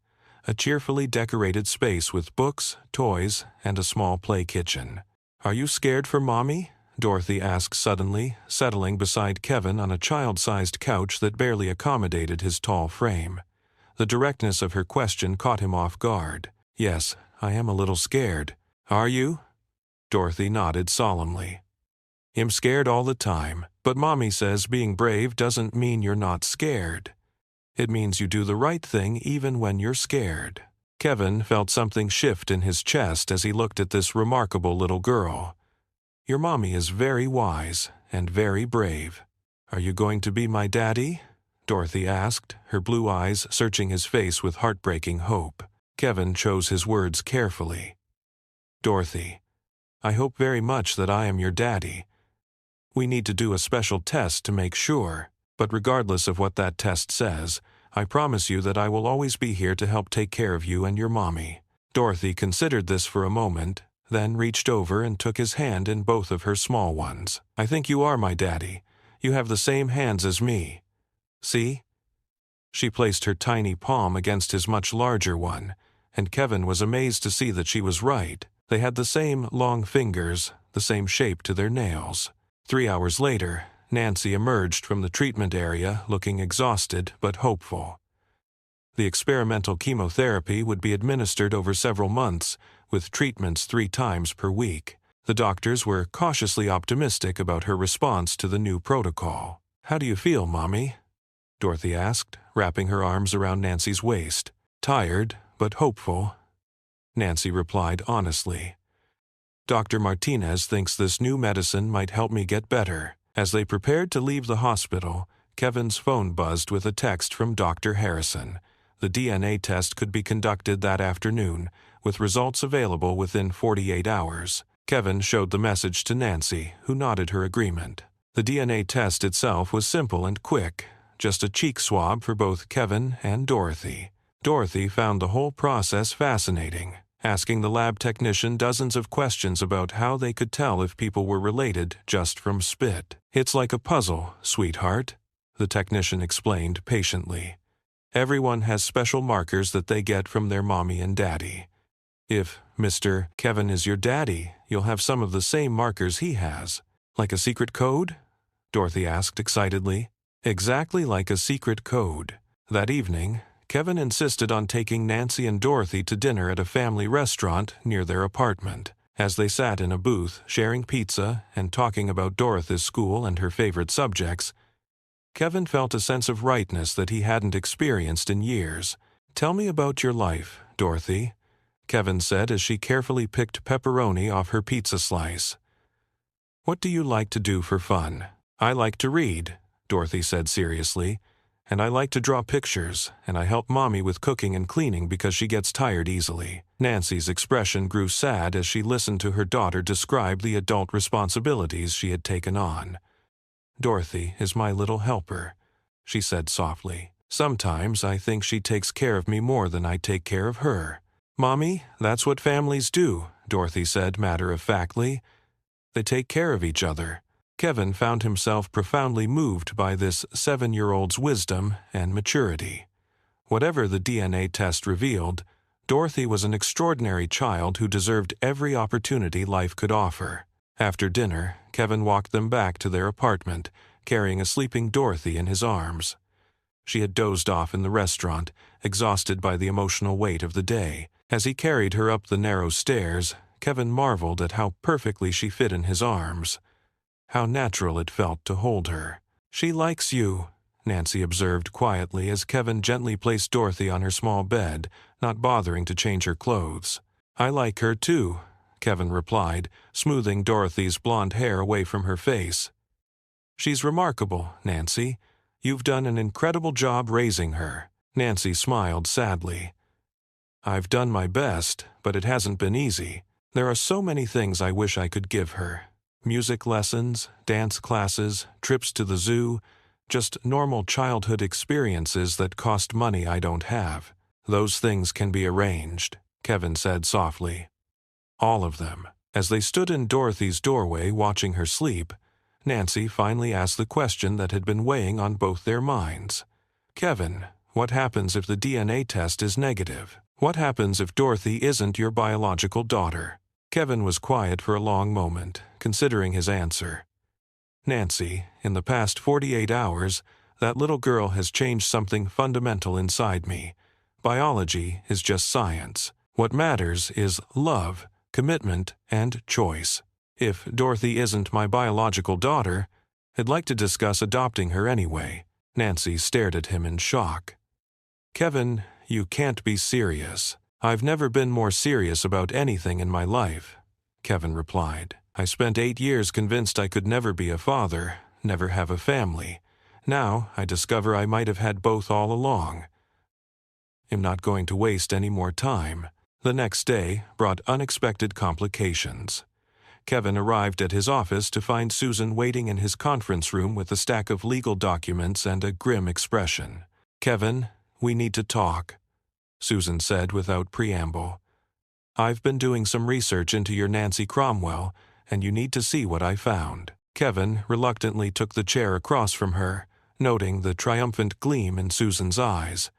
A: a cheerfully decorated space with books, toys, and a small play kitchen. Are you scared for Mommy? Dorothy asked suddenly, settling beside Kevin on a child-sized couch that barely accommodated his tall frame. The directness of her question caught him off guard. Yes, I am a little scared. Are you? Dorothy nodded solemnly. I'm scared all the time, but Mommy says being brave doesn't mean you're not scared. It means you do the right thing even when you're scared. Kevin felt something shift in his chest as he looked at this remarkable little girl. Your mommy is very wise and very brave. Are you going to be my daddy? Dorothy asked, her blue eyes searching his face with heartbreaking hope. Kevin chose his words carefully. Dorothy, I hope very much that I am your daddy. We need to do a special test to make sure, but regardless of what that test says, I promise you that I will always be here to help take care of you and your mommy. Dorothy considered this for a moment, then reached over and took his hand in both of her small ones. I think you are my daddy. You have the same hands as me. See? She placed her tiny palm against his much larger one, and Kevin was amazed to see that she was right. They had the same long fingers, the same shape to their nails. 3 hours later, Nancy emerged from the treatment area looking exhausted but hopeful. The experimental chemotherapy would be administered over several months, with treatments 3 times per week. The doctors were cautiously optimistic about her response to the new protocol. How do you feel, Mommy? Dorothy asked, wrapping her arms around Nancy's waist. Tired, but hopeful, Nancy replied honestly. Dr. Martinez thinks this new medicine might help me get better. As they prepared to leave the hospital, Kevin's phone buzzed with a text from Dr. Harrison. The DNA test could be conducted that afternoon, with results available within 48 hours. Kevin showed the message to Nancy, who nodded her agreement. The DNA test itself was simple and quick, just a cheek swab for both Kevin and Dorothy. Dorothy found the whole process fascinating, asking the lab technician dozens of questions about how they could tell if people were related just from spit. It's like a puzzle, sweetheart, the technician explained patiently. Everyone has special markers that they get from their mommy and daddy. If Mr. Kevin is your daddy, you'll have some of the same markers he has. Like a secret code? Dorothy asked excitedly. Exactly like a secret code. That evening, Kevin insisted on taking Nancy and Dorothy to dinner at a family restaurant near their apartment. As they sat in a booth, sharing pizza and talking about Dorothy's school and her favorite subjects, Kevin felt a sense of rightness that he hadn't experienced in years. "Tell me about your life, Dorothy," Kevin said as she carefully picked pepperoni off her pizza slice. "What do you like to do for fun?" "I like to read," Dorothy said seriously, "and I like to draw pictures, and I help Mommy with cooking and cleaning because she gets tired easily." Nancy's expression grew sad as she listened to her daughter describe the adult responsibilities she had taken on. "Dorothy is my little helper," she said softly. "Sometimes I think she takes care of me more than I take care of her." "Mommy, that's what families do," Dorothy said matter-of-factly. "They take care of each other." Kevin found himself profoundly moved by this 7-year-old's wisdom and maturity. Whatever the DNA test revealed, Dorothy was an extraordinary child who deserved every opportunity life could offer. After dinner, Kevin walked them back to their apartment, carrying a sleeping Dorothy in his arms. She had dozed off in the restaurant, exhausted by the emotional weight of the day. As he carried her up the narrow stairs, Kevin marveled at how perfectly she fit in his arms. How natural it felt to hold her. "She likes you," Nancy observed quietly as Kevin gently placed Dorothy on her small bed, not bothering to change her clothes. "I like her too," Kevin replied, smoothing Dorothy's blonde hair away from her face. "She's remarkable, Nancy. You've done an incredible job raising her." Nancy smiled sadly. "I've done my best, but it hasn't been easy. There are so many things I wish I could give her. Music lessons, dance classes, trips to the zoo, just normal childhood experiences that cost money I don't have. Those things can be arranged," Kevin said softly. "All of them." As they stood in Dorothy's doorway watching her sleep, Nancy finally asked the question that had been weighing on both their minds. "Kevin, what happens if the DNA test is negative? What happens if Dorothy isn't your biological daughter?" Kevin was quiet for a long moment, considering his answer. "Nancy, in the past 48 hours, that little girl has changed something fundamental inside me. Biology is just science. What matters is love, commitment, and choice. If Dorothy isn't my biological daughter, I'd like to discuss adopting her anyway." Nancy stared at him in shock. "Kevin, you can't be serious." "I've never been more serious about anything in my life," Kevin replied. "I spent 8 years convinced I could never be a father, never have a family. Now I discover I might have had both all along. I'm not going to waste any more time." The next day brought unexpected complications. Kevin arrived at his office to find Susan waiting in his conference room with a stack of legal documents and a grim expression. "Kevin, we need to talk," Susan said without preamble. "I've been doing some research into your Nancy Cromwell, and you need to see what I found." Kevin reluctantly took the chair across from her, noting the triumphant gleam in Susan's eyes.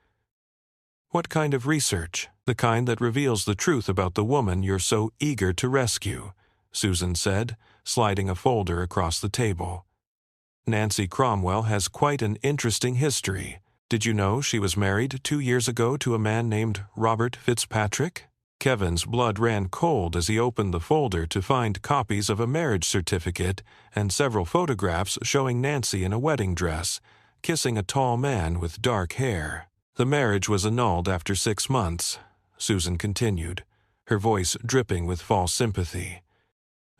A: "What kind of research?" "The kind that reveals the truth about the woman you're so eager to rescue," Susan said, sliding a folder across the table. "Nancy Cromwell has quite an interesting history. Did you know she was married 2 years ago to a man named Robert Fitzpatrick?" Kevin's blood ran cold as he opened the folder to find copies of a marriage certificate and several photographs showing Nancy in a wedding dress, kissing a tall man with dark hair. "The marriage was annulled after 6 months," Susan continued, her voice dripping with false sympathy.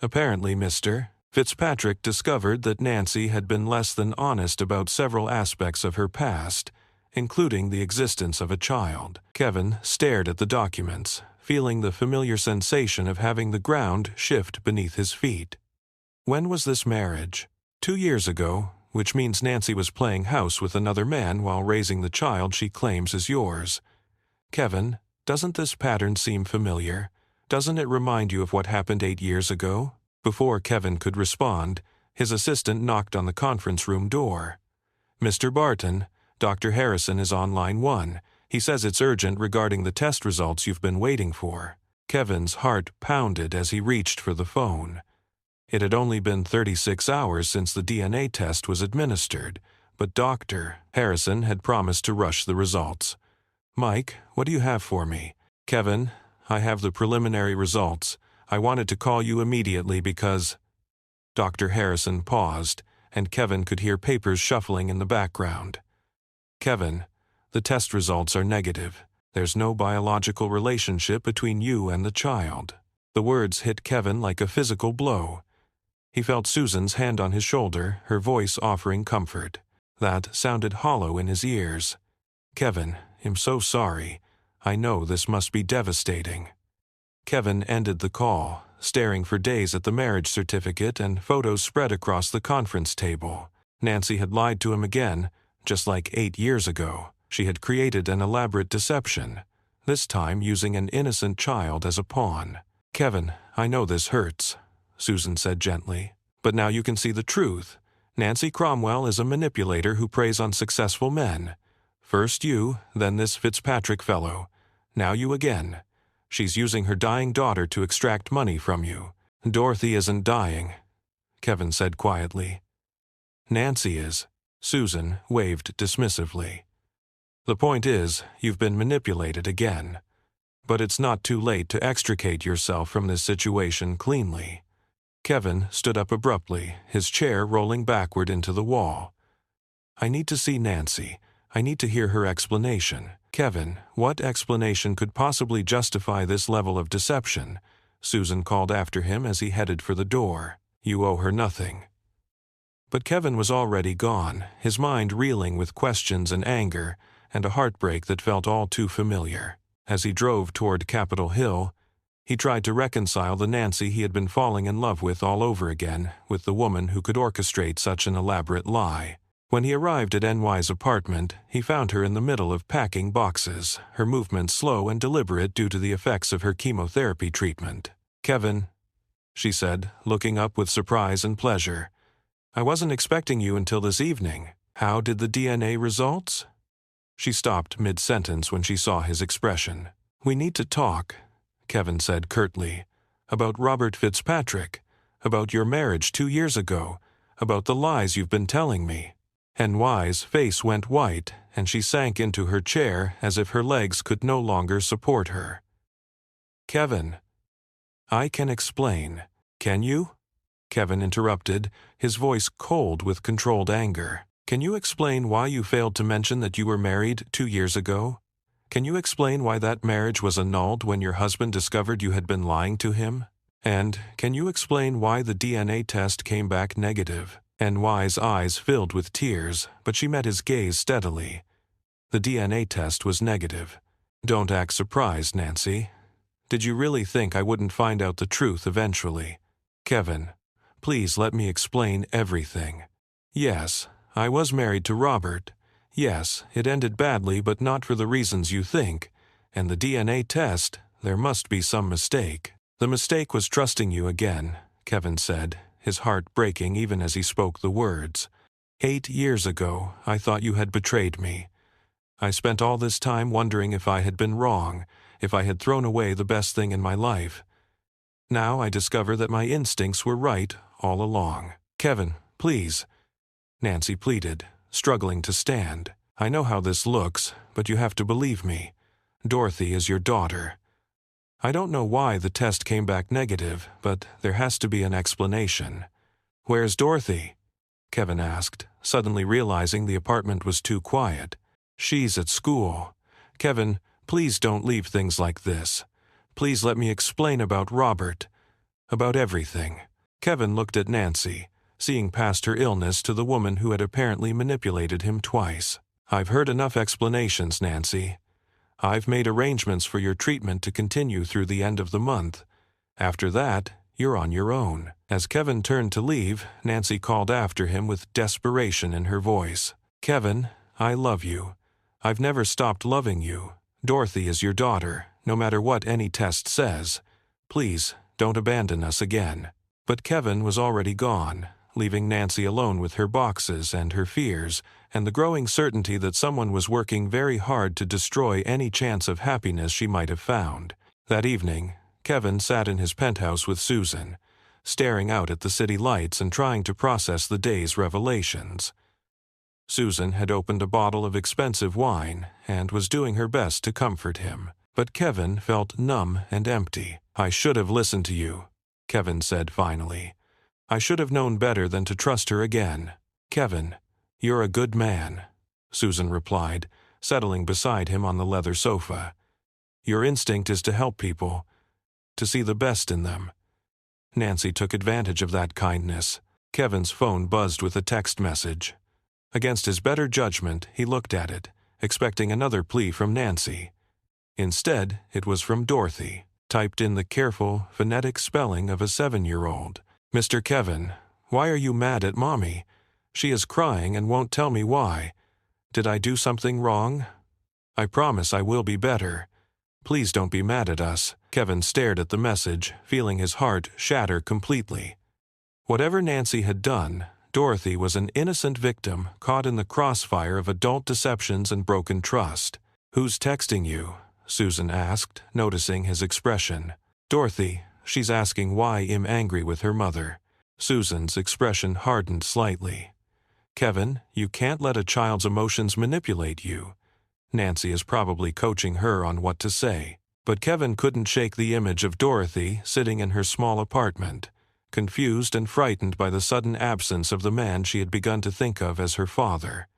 A: "Apparently, Mr. Fitzpatrick discovered that Nancy had been less than honest about several aspects of her past, including the existence of a child." Kevin stared at the documents, feeling the familiar sensation of having the ground shift beneath his feet. "When was this marriage?" 2 years ago, which means Nancy was playing house with another man while raising the child she claims is yours. Kevin, doesn't this pattern seem familiar? Doesn't it remind you of what happened 8 years ago?" Before Kevin could respond, his assistant knocked on the conference room door. "Mr. Barton, Dr. Harrison is on line 1. He says it's urgent regarding the test results you've been waiting for." Kevin's heart pounded as he reached for the phone. It had only been 36 hours since the DNA test was administered, but Dr. Harrison had promised to rush the results. "Mike, what do you have for me?" "Kevin, I have the preliminary results. I wanted to call you immediately because—" Dr. Harrison paused, and Kevin could hear papers shuffling in the background. "Kevin, the test results are negative. There's no biological relationship between you and the child." The words hit Kevin like a physical blow. He felt Susan's hand on his shoulder, her voice offering comfort. That sounded hollow in his ears. "Kevin, I'm so sorry. I know this must be devastating." Kevin ended the call, staring for days at the marriage certificate and photos spread across the conference table. Nancy had lied to him again, just like 8 years ago. She had created an elaborate deception, this time using an innocent child as a pawn. "Kevin, I know this hurts," Susan said gently, "but now you can see the truth. Nancy Cromwell is a manipulator who preys on successful men. First you, then this Fitzpatrick fellow. Now you again. She's using her dying daughter to extract money from you." "Dorothy isn't dying," Kevin said quietly. "Nancy is," Susan waved dismissively. "The point is, you've been manipulated again. But it's not too late to extricate yourself from this situation cleanly." Kevin stood up abruptly, his chair rolling backward into the wall. "I need to see Nancy. I need to hear her explanation." "Kevin, what explanation could possibly justify this level of deception?" Susan called after him as he headed for the door. "You owe her nothing." But Kevin was already gone, his mind reeling with questions and anger, and a heartbreak that felt all too familiar. As he drove toward Capitol Hill, he tried to reconcile the Nancy he had been falling in love with all over again with the woman who could orchestrate such an elaborate lie. When he arrived at NY's apartment, he found her in the middle of packing boxes, her movements slow and deliberate due to the effects of her chemotherapy treatment. "Kevin," she said, looking up with surprise and pleasure, "I wasn't expecting you until this evening. How did the DNA results?" She stopped mid-sentence when she saw his expression. "We need to talk," Kevin said curtly, "about Robert Fitzpatrick, about your marriage 2 years ago, about the lies you've been telling me." NY's face went white, and she sank into her chair as if her legs could no longer support her. "Kevin, I can explain. Can you?" Kevin interrupted, his voice cold with controlled anger. "Can you explain why you failed to mention that you were married 2 years ago? Can you explain why that marriage was annulled when your husband discovered you had been lying to him? And can you explain why the DNA test came back negative?" NY's eyes filled with tears, but she met his gaze steadily. "The DNA test was negative. Don't act surprised, Nancy. Did you really think I wouldn't find out the truth eventually? Kevin, please let me explain everything. Yes, I was married to Robert. Yes, it ended badly, but not for the reasons you think. And the DNA test, there must be some mistake." "The mistake was trusting you again," Kevin said, his heart breaking even as he spoke the words. 8 years ago, I thought you had betrayed me. I spent all this time wondering if I had been wrong, if I had thrown away the best thing in my life. Now I discover that my instincts were right all along." "Kevin, please," Nancy pleaded, struggling to stand. "I know how this looks, but you have to believe me. Dorothy is your daughter. I don't know why the test came back negative, but there has to be an explanation." "Where's Dorothy?" Kevin asked, suddenly realizing the apartment was too quiet. "She's at school. Kevin, please don't leave things like this. Please let me explain about Robert. About everything." Kevin looked at Nancy, seeing past her illness to the woman who had apparently manipulated him twice. "I've heard enough explanations, Nancy. I've made arrangements for your treatment to continue through the end of the month. After that, you're on your own." As Kevin turned to leave, Nancy called after him with desperation in her voice. "Kevin, I love you. I've never stopped loving you. Dorothy is your daughter, no matter what any test says. Please, don't abandon us again." But Kevin was already gone, leaving Nancy alone with her boxes and her fears, and the growing certainty that someone was working very hard to destroy any chance of happiness she might have found. That evening, Kevin sat in his penthouse with Susan, staring out at the city lights and trying to process the day's revelations. Susan had opened a bottle of expensive wine and was doing her best to comfort him, But Kevin felt numb and empty. "I should have listened to you," Kevin said finally. "I should have known better than to trust her again." "Kevin, you're a good man," Susan replied, settling beside him on the leather sofa. "Your instinct is to help people, to see the best in them." Nancy took advantage of that kindness. Kevin's phone buzzed with a text message. Against his better judgment, he looked at it, expecting another plea from Nancy. Instead, it was from Dorothy, typed in the careful, phonetic spelling of a 7-year-old. "Mr. Kevin, why are you mad at Mommy? She is crying and won't tell me why. Did I do something wrong? I promise I will be better. Please don't be mad at us." Kevin stared at the message, feeling his heart shatter completely. Whatever Nancy had done, Dorothy was an innocent victim caught in the crossfire of adult deceptions and broken trust. "Who's texting you?" Susan asked, noticing his expression. "Dorothy, she's asking why I'm angry with her mother." Susan's expression hardened slightly. "Kevin, you can't let a child's emotions manipulate you. Nancy is probably coaching her on what to say." But Kevin couldn't shake the image of Dorothy sitting in her small apartment, confused and frightened by the sudden absence of the man she had begun to think of as her father.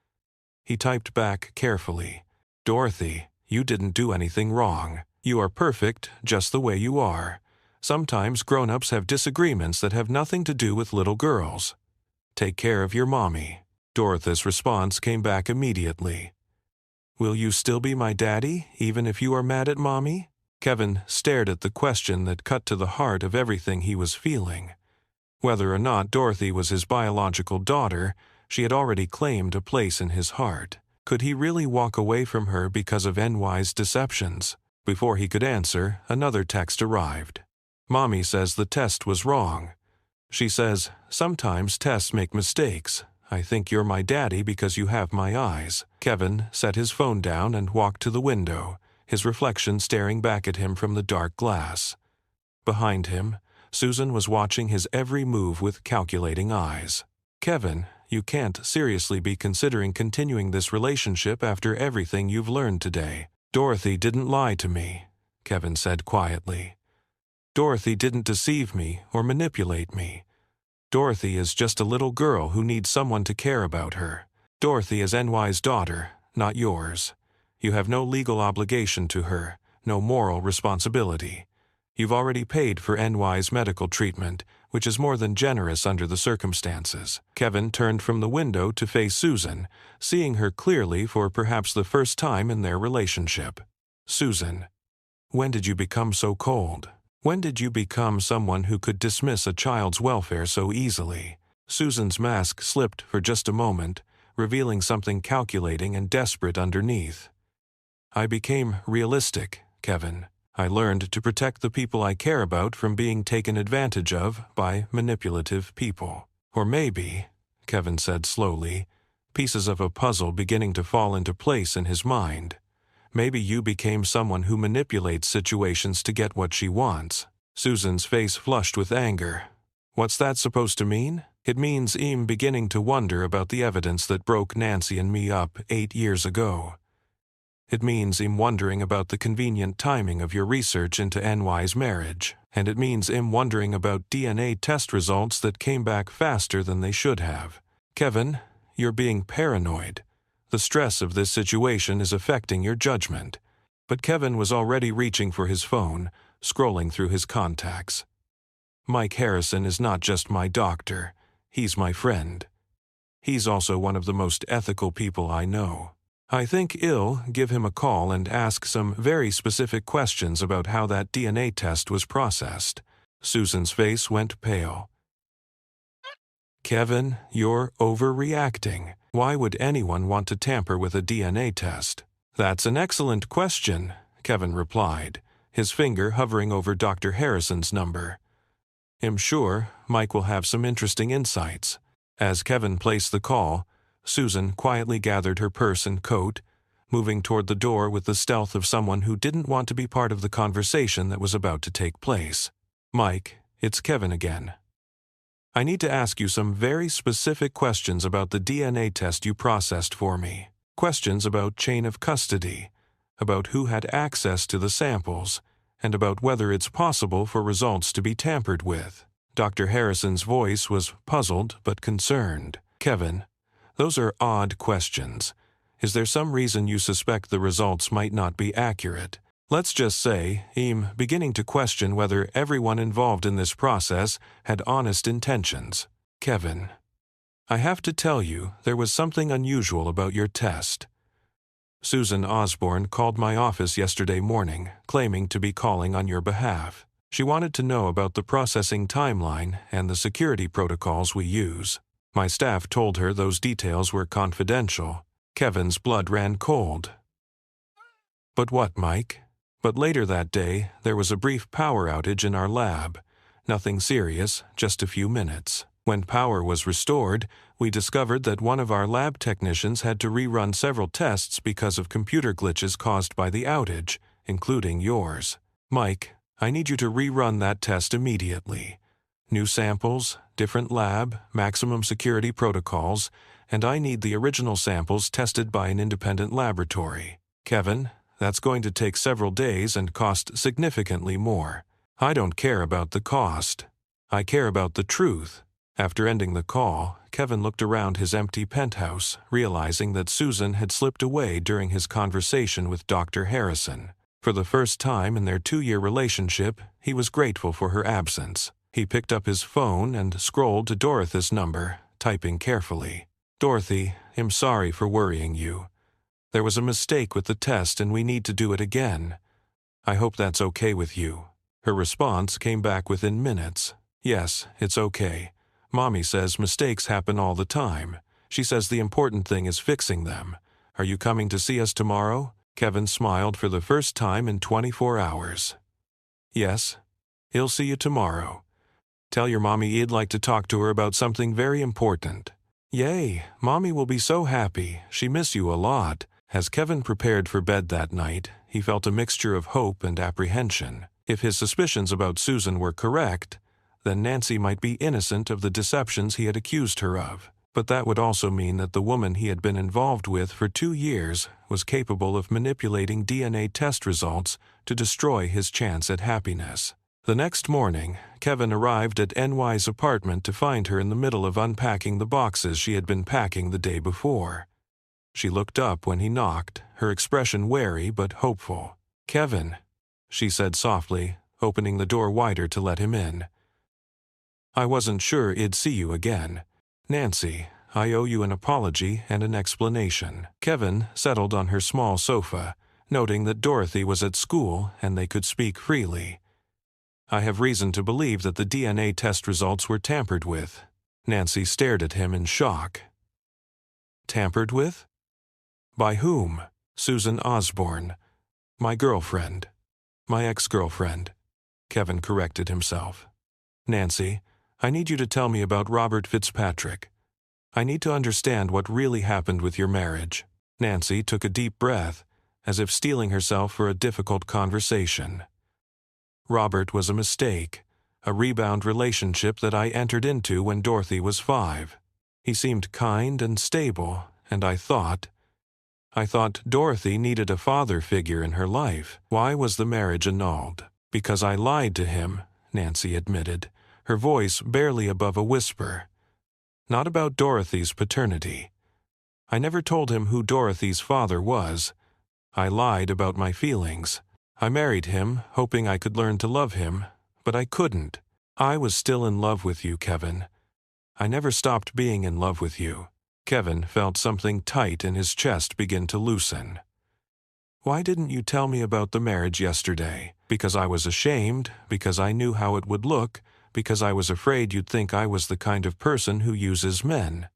A: He typed back carefully, "Dorothy, you didn't do anything wrong. You are perfect just the way you are. Sometimes grown-ups have disagreements that have nothing to do with little girls. Take care of your mommy." Dorothy's response came back immediately. "Will you still be my daddy, even if you are mad at Mommy?" Kevin stared at the question that cut to the heart of everything he was feeling. Whether or not Dorothy was his biological daughter, she had already claimed a place in his heart. Could he really walk away from her because of NY's deceptions? Before he could answer, another text arrived. "Mommy says the test was wrong. She says, sometimes tests make mistakes. I think you're my daddy because you have my eyes." Kevin set his phone down and walked to the window, his reflection staring back at him from the dark glass. Behind him, Susan was watching his every move with calculating eyes. "Kevin, you can't seriously be considering continuing this relationship after everything you've learned today." "Dorothy didn't lie to me," Kevin said quietly. "Dorothy didn't deceive me or manipulate me. Dorothy is just a little girl who needs someone to care about her. Dorothy is NY's daughter, not yours. You have no legal obligation to her, no moral responsibility. You've already paid for NY's medical treatment, which is more than generous under the circumstances." Kevin turned from the window to face Susan, seeing her clearly for perhaps the first time in their relationship. "Susan, when did you become so cold? When did you become someone who could dismiss a child's welfare so easily?" Susan's mask slipped for just a moment, revealing something calculating and desperate underneath. "I became realistic, Kevin. I learned to protect the people I care about from being taken advantage of by manipulative people. Or maybe," Kevin said slowly, pieces of a puzzle beginning to fall into place in his mind, "maybe you became someone who manipulates situations to get what she wants." Susan's face flushed with anger. "What's that supposed to mean?" "It means I'm beginning to wonder about the evidence that broke Nancy and me up 8 years ago. It means I'm wondering about the convenient timing of your research into NY's marriage. And it means I'm wondering about DNA test results that came back faster than they should have. Kevin, you're being paranoid. The stress of this situation is affecting your judgment." But Kevin was already reaching for his phone, scrolling through his contacts. "Mike Harrison is not just my doctor. He's my friend. He's also one of the most ethical people I know. I think I'll give him a call and ask some very specific questions about how that DNA test was processed." Susan's face went pale. "Kevin, you're overreacting. Why would anyone want to tamper with a DNA test?" "That's an excellent question," Kevin replied, his finger hovering over Dr. Harrison's number. "I'm sure Mike will have some interesting insights." As Kevin placed the call, Susan quietly gathered her purse and coat, moving toward the door with the stealth of someone who didn't want to be part of the conversation that was about to take place. "Mike, it's Kevin again. I need to ask you some very specific questions about the DNA test you processed for me. Questions about chain of custody, about who had access to the samples, and about whether it's possible for results to be tampered with. Dr. Harrison's voice was puzzled but concerned. Kevin, those are odd questions. Is there some reason you suspect the results might not be accurate? Let's just say, I'm beginning to question whether everyone involved in this process had honest intentions. Kevin, I have to tell you, there was something unusual about your test. Susan Osborne called my office yesterday morning, claiming to be calling on your behalf. She wanted to know about the processing timeline and the security protocols we use. My staff told her those details were confidential. Kevin's blood ran cold. But what, Mike? But later that day, there was a brief power outage in our lab. Nothing serious, just a few minutes. When power was restored, we discovered that one of our lab technicians had to rerun several tests because of computer glitches caused by the outage, including yours. Mike, I need you to rerun that test immediately. New samples, different lab, maximum security protocols, and I need the original samples tested by an independent laboratory. Kevin, that's going to take several days and cost significantly more. I don't care about the cost. I care about the truth. After ending the call, Kevin looked around his empty penthouse, realizing that Susan had slipped away during his conversation with Dr. Harrison. For the first time in their 2-year relationship, he was grateful for her absence. He picked up his phone and scrolled to Dorothy's number, typing carefully. Dorothy, I'm sorry for worrying you. There was a mistake with the test and we need to do it again. I hope that's okay with you. Her response came back within minutes. Yes, it's okay. Mommy says mistakes happen all the time. She says the important thing is fixing them. Are you coming to see us tomorrow? Kevin smiled for the first time in 24 hours. Yes, he'll see you tomorrow. Tell your mommy you'd like to talk to her about something very important. Yay, Mommy will be so happy. She miss you a lot. As Kevin prepared for bed that night, he felt a mixture of hope and apprehension. If his suspicions about Susan were correct, then Nancy might be innocent of the deceptions he had accused her of. But that would also mean that the woman he had been involved with for 2 years was capable of manipulating DNA test results to destroy his chance at happiness. The next morning, Kevin arrived at NY's apartment to find her in the middle of unpacking the boxes she had been packing the day before. She looked up when he knocked, her expression wary but hopeful. Kevin, she said softly, opening the door wider to let him in. I wasn't sure I'd see you again. Nancy, I owe you an apology and an explanation. Kevin settled on her small sofa, noting that Dorothy was at school and they could speak freely. I have reason to believe that the DNA test results were tampered with. Nancy stared at him in shock. Tampered with? By whom? Susan Osborne. My girlfriend. My ex-girlfriend. Kevin corrected himself. Nancy, I need you to tell me about Robert Fitzpatrick. I need to understand what really happened with your marriage. Nancy took a deep breath, as if steeling herself for a difficult conversation. Robert was a mistake, a rebound relationship that I entered into when Dorothy was 5. He seemed kind and stable, and I thought Dorothy needed a father figure in her life. Why was the marriage annulled? Because I lied to him, Nancy admitted, her voice barely above a whisper. Not about Dorothy's paternity. I never told him who Dorothy's father was. I lied about my feelings. I married him, hoping I could learn to love him, but I couldn't. I was still in love with you, Kevin. I never stopped being in love with you. Kevin felt something tight in his chest begin to loosen. Why didn't you tell me about the marriage yesterday? Because I was ashamed, because I knew how it would look, because I was afraid you'd think I was the kind of person who uses men.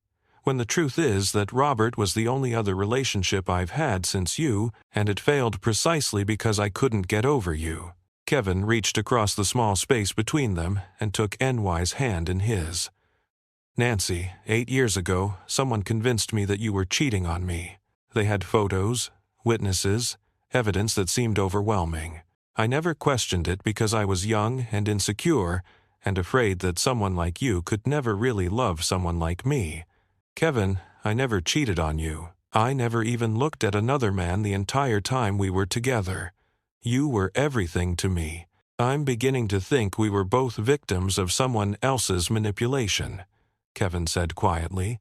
A: When the truth is that Robert was the only other relationship I've had since you, and it failed precisely because I couldn't get over you. Kevin reached across the small space between them and took NY's hand in his. Nancy, 8 years ago, someone convinced me that you were cheating on me. They had photos, witnesses, evidence that seemed overwhelming. I never questioned it because I was young and insecure and afraid that someone like you could never really love someone like me. Kevin, I never cheated on you. I never even looked at another man the entire time we were together. You were everything to me. I'm beginning to think we were both victims of someone else's manipulation," Kevin said quietly.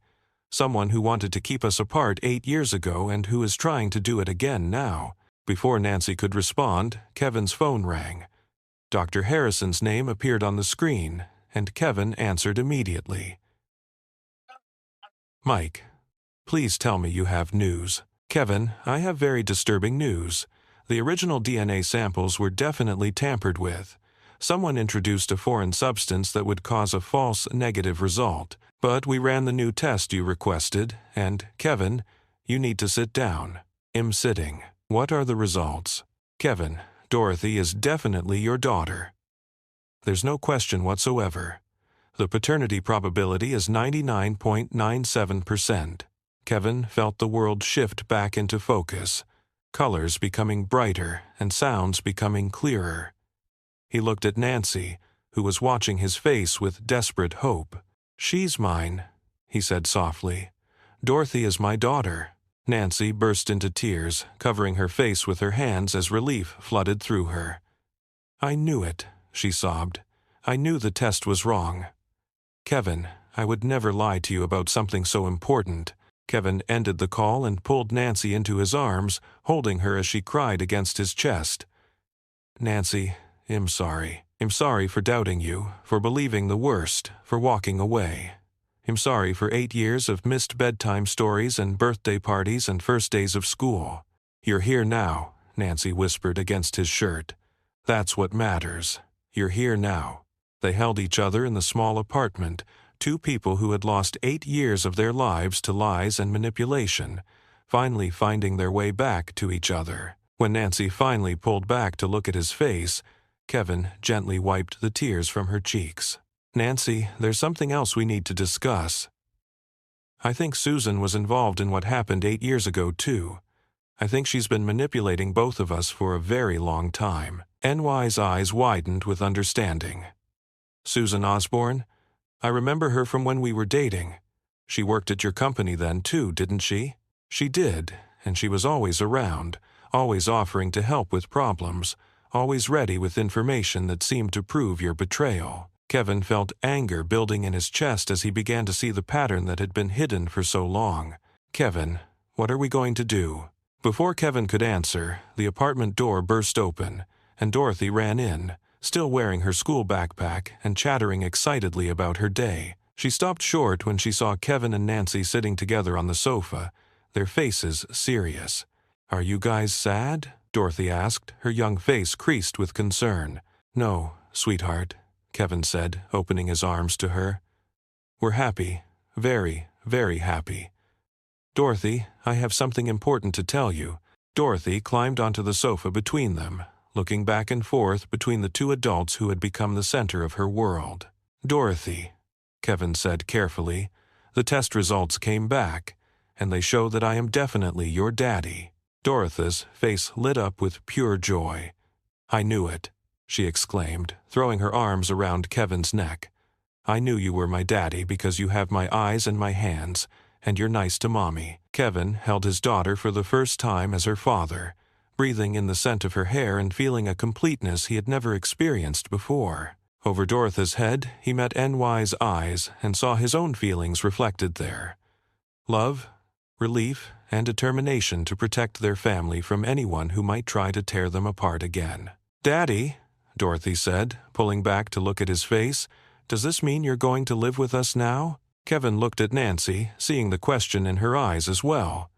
A: "Someone who wanted to keep us apart 8 years ago and who is trying to do it again now." Before Nancy could respond, Kevin's phone rang. Dr. Harrison's name appeared on the screen, and Kevin answered immediately. "Mike, please tell me you have news." "Kevin, I have very disturbing news. The original DNA samples were definitely tampered with. Someone introduced a foreign substance that would cause a false negative result. But we ran the new test you requested, and, Kevin, you need to sit down." "I'm sitting. What are the results?" "Kevin, Dorothy is definitely your daughter. There's no question whatsoever. The paternity probability is 99.97%. Kevin felt the world shift back into focus, colors becoming brighter and sounds becoming clearer. He looked at Nancy, who was watching his face with desperate hope. "She's mine," he said softly. "Dorothy is my daughter." Nancy burst into tears, covering her face with her hands as relief flooded through her. "I knew it," she sobbed. "I knew the test was wrong. Kevin, I would never lie to you about something so important." Kevin ended the call and pulled Nancy into his arms, holding her as she cried against his chest. "Nancy, I'm sorry. I'm sorry for doubting you, for believing the worst, for walking away. I'm sorry for 8 years of missed bedtime stories and birthday parties and first days of school. You're here now," Nancy whispered against his shirt. "That's what matters. You're here now." They held each other in the small apartment, two people who had lost 8 years of their lives to lies and manipulation, finally finding their way back to each other. When Nancy finally pulled back to look at his face, Kevin gently wiped the tears from her cheeks. "Nancy, there's something else we need to discuss. I think Susan was involved in what happened 8 years ago, too. I think she's been manipulating both of us for a very long time." NY's eyes widened with understanding. "Susan Osborne? I remember her from when we were dating. She worked at your company then, too, didn't she?" "She did, and she was always around, always offering to help with problems, always ready with information that seemed to prove your betrayal." Kevin felt anger building in his chest as he began to see the pattern that had been hidden for so long. "Kevin, what are we going to do?" Before Kevin could answer, the apartment door burst open, and Dorothy ran in, still wearing her school backpack and chattering excitedly about her day. She stopped short when she saw Kevin and Nancy sitting together on the sofa, their faces serious. "Are you guys sad?" Dorothy asked, her young face creased with concern. "No, sweetheart," Kevin said, opening his arms to her. "We're happy, very, very happy. Dorothy, I have something important to tell you." Dorothy climbed onto the sofa between them, looking back and forth between the two adults who had become the center of her world. "Dorothy," Kevin said carefully, "the test results came back, and they show that I am definitely your daddy." Dorothy's face lit up with pure joy. "I knew it," she exclaimed, throwing her arms around Kevin's neck. "I knew you were my daddy because you have my eyes and my hands, and you're nice to Mommy." Kevin held his daughter for the first time as her father, breathing in the scent of her hair and feeling a completeness he had never experienced before. Over Dorothy's head, he met NY's eyes and saw his own feelings reflected there. Love, relief, and determination to protect their family from anyone who might try to tear them apart again. "Daddy," Dorothy said, pulling back to look at his face, "does this mean you're going to live with us now?" Kevin looked at Nancy, seeing the question in her eyes as well.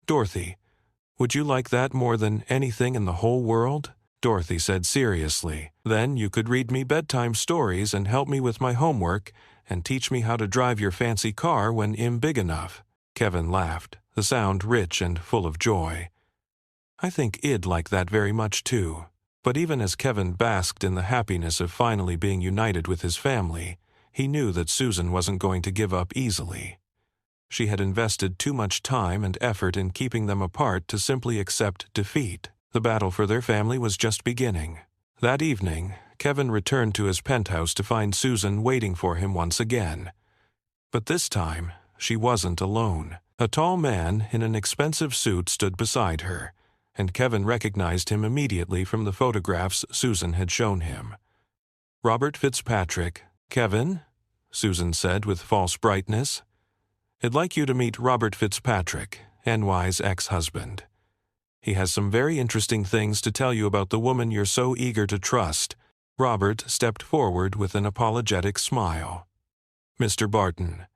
A: "Dorothy, would you like that more than anything in the whole world?" Dorothy said seriously. "Then you could read me bedtime stories and help me with my homework and teach me how to drive your fancy car when I'm big enough." Kevin laughed, the sound rich and full of joy. "I think I'd like that very much too." But even as Kevin basked in the happiness of finally being united with his family, he knew that Susan wasn't going to give up easily. She had invested too much time and effort in keeping them apart to simply accept defeat. The battle for their family was just beginning. That evening, Kevin returned to his penthouse to find Susan waiting for him once again. But this time, she wasn't alone. A tall man in an expensive suit stood beside her, and Kevin recognized him immediately from the photographs Susan had shown him. "Robert Fitzpatrick." "Kevin?" Susan said with false brightness. "I'd like you to meet Robert Fitzpatrick, NY's ex-husband. He has some very interesting things to tell you about the woman you're so eager to trust." Robert stepped forward with an apologetic smile. "Mr. Barton,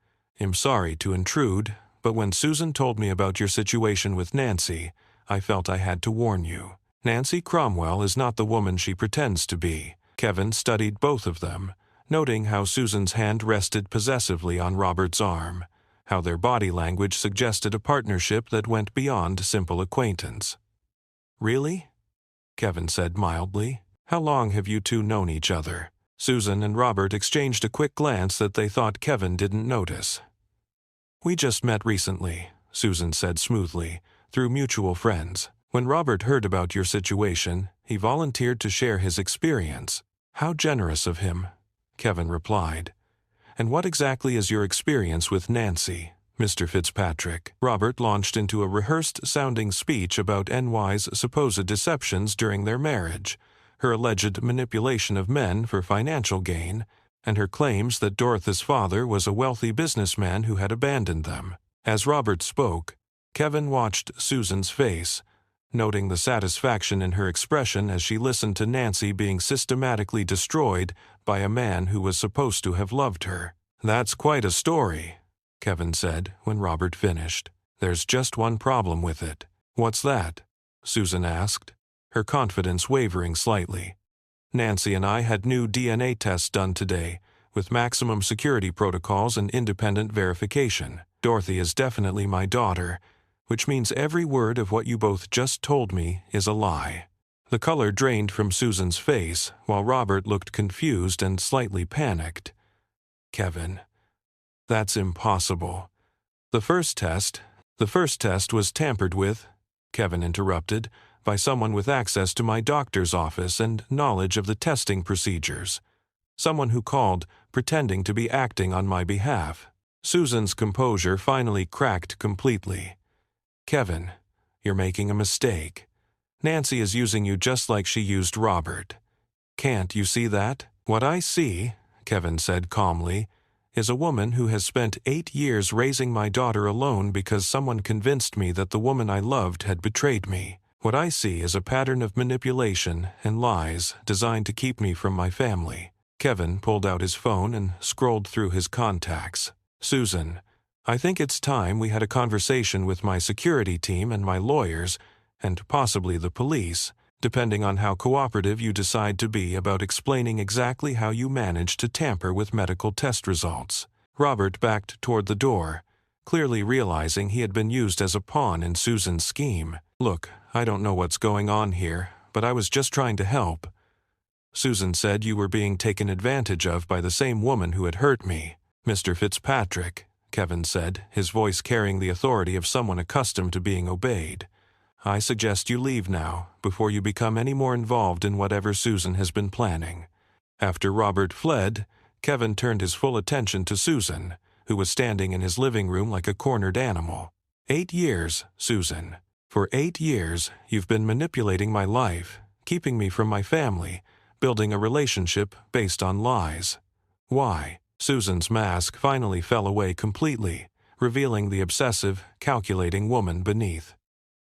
A: I'm sorry to intrude, but when Susan told me about your situation with Nancy, I felt I had to warn you. Nancy Cromwell is not the woman she pretends to be." Kevin studied both of them, noting how Susan's hand rested possessively on Robert's arm, how their body language suggested a partnership that went beyond simple acquaintance. "Really?" Kevin said mildly. "How long have you two known each other?" Susan and Robert exchanged a quick glance that they thought Kevin didn't notice. "We just met recently," Susan said smoothly, "through mutual friends. When Robert heard about your situation, he volunteered to share his experience." "How generous of him," Kevin replied. "And what exactly is your experience with Nancy, Mr. Fitzpatrick?" Robert launched into a rehearsed-sounding speech about NY's supposed deceptions during their marriage, her alleged manipulation of men for financial gain, and her claims that Dorothy's father was a wealthy businessman who had abandoned them. As Robert spoke, Kevin watched Susan's face, noting the satisfaction in her expression as she listened to Nancy being systematically destroyed by a man who was supposed to have loved her. "That's quite a story," Kevin said when Robert finished. "There's just one problem with it." "What's that?" Susan asked, her confidence wavering slightly. "Nancy and I had new DNA tests done today, with maximum security protocols and independent verification. Dorothy is definitely my daughter, which means every word of what you both just told me is a lie." The color drained from Susan's face, while Robert looked confused and slightly panicked. "Kevin, that's impossible. The first test was tampered with," Kevin interrupted, "by someone with access to my doctor's office and knowledge of the testing procedures. Someone who called, pretending to be acting on my behalf." Susan's composure finally cracked completely. "Kevin, you're making a mistake. Nancy is using you just like she used Robert. Can't you see that?" "What I see," Kevin said calmly, "is a woman who has spent 8 years raising my daughter alone because someone convinced me that the woman I loved had betrayed me. What I see is a pattern of manipulation and lies designed to keep me from my family." Kevin pulled out his phone and scrolled through his contacts. "Susan, I think it's time we had a conversation with my security team and my lawyers, and possibly the police, depending on how cooperative you decide to be about explaining exactly how you managed to tamper with medical test results." Robert backed toward the door, clearly realizing he had been used as a pawn in Susan's scheme. "Look, I don't know what's going on here, but I was just trying to help. Susan said you were being taken advantage of by the same woman who had hurt me." "Mr. Fitzpatrick," Kevin said, his voice carrying the authority of someone accustomed to being obeyed, "I suggest you leave now, before you become any more involved in whatever Susan has been planning." After Robert fled, Kevin turned his full attention to Susan, who was standing in his living room like a cornered animal. 8 years, Susan. For 8 years, you've been manipulating my life, keeping me from my family, building a relationship based on lies. Why?" Susan's mask finally fell away completely, revealing the obsessive, calculating woman beneath.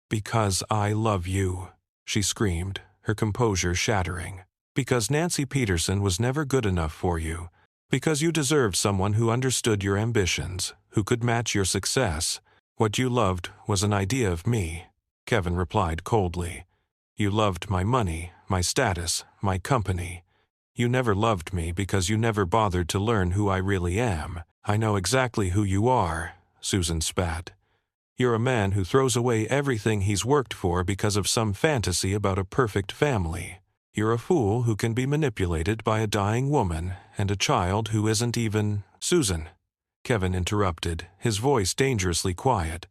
A: "Because I love you," she screamed, her composure shattering. "Because Nancy Peterson was never good enough for you. Because you deserved someone who understood your ambitions, who could match your success. What you loved was an idea of me," Kevin replied coldly. "You loved my money, my status, my company. You never loved me because you never bothered to learn who I really am." "I know exactly who you are," Susan spat. "You're a man who throws away everything he's worked for because of some fantasy about a perfect family. You're a fool who can be manipulated by a dying woman and a child who isn't even—" "Susan," Kevin interrupted, his voice dangerously quiet.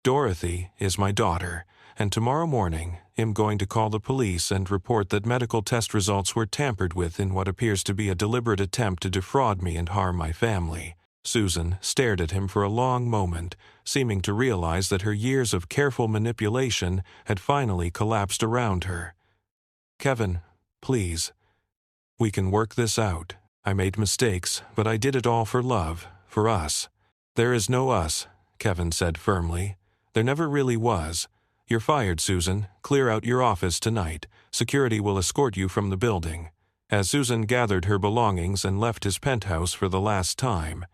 A: "Dorothy is my daughter, and tomorrow morning I'm going to call the police and report that medical test results were tampered with in what appears to be a deliberate attempt to defraud me and harm my family. Susan stared at him for a long moment, seeming to realize that her years of careful manipulation had finally collapsed around her. "Kevin, please. We can work this out. I made mistakes, but I did it all for love, for us." "There is no us," Kevin said firmly. "There never really was. You're fired, Susan. Clear out your office tonight. Security will escort you from the building." As Susan gathered her belongings and left his penthouse for the last time,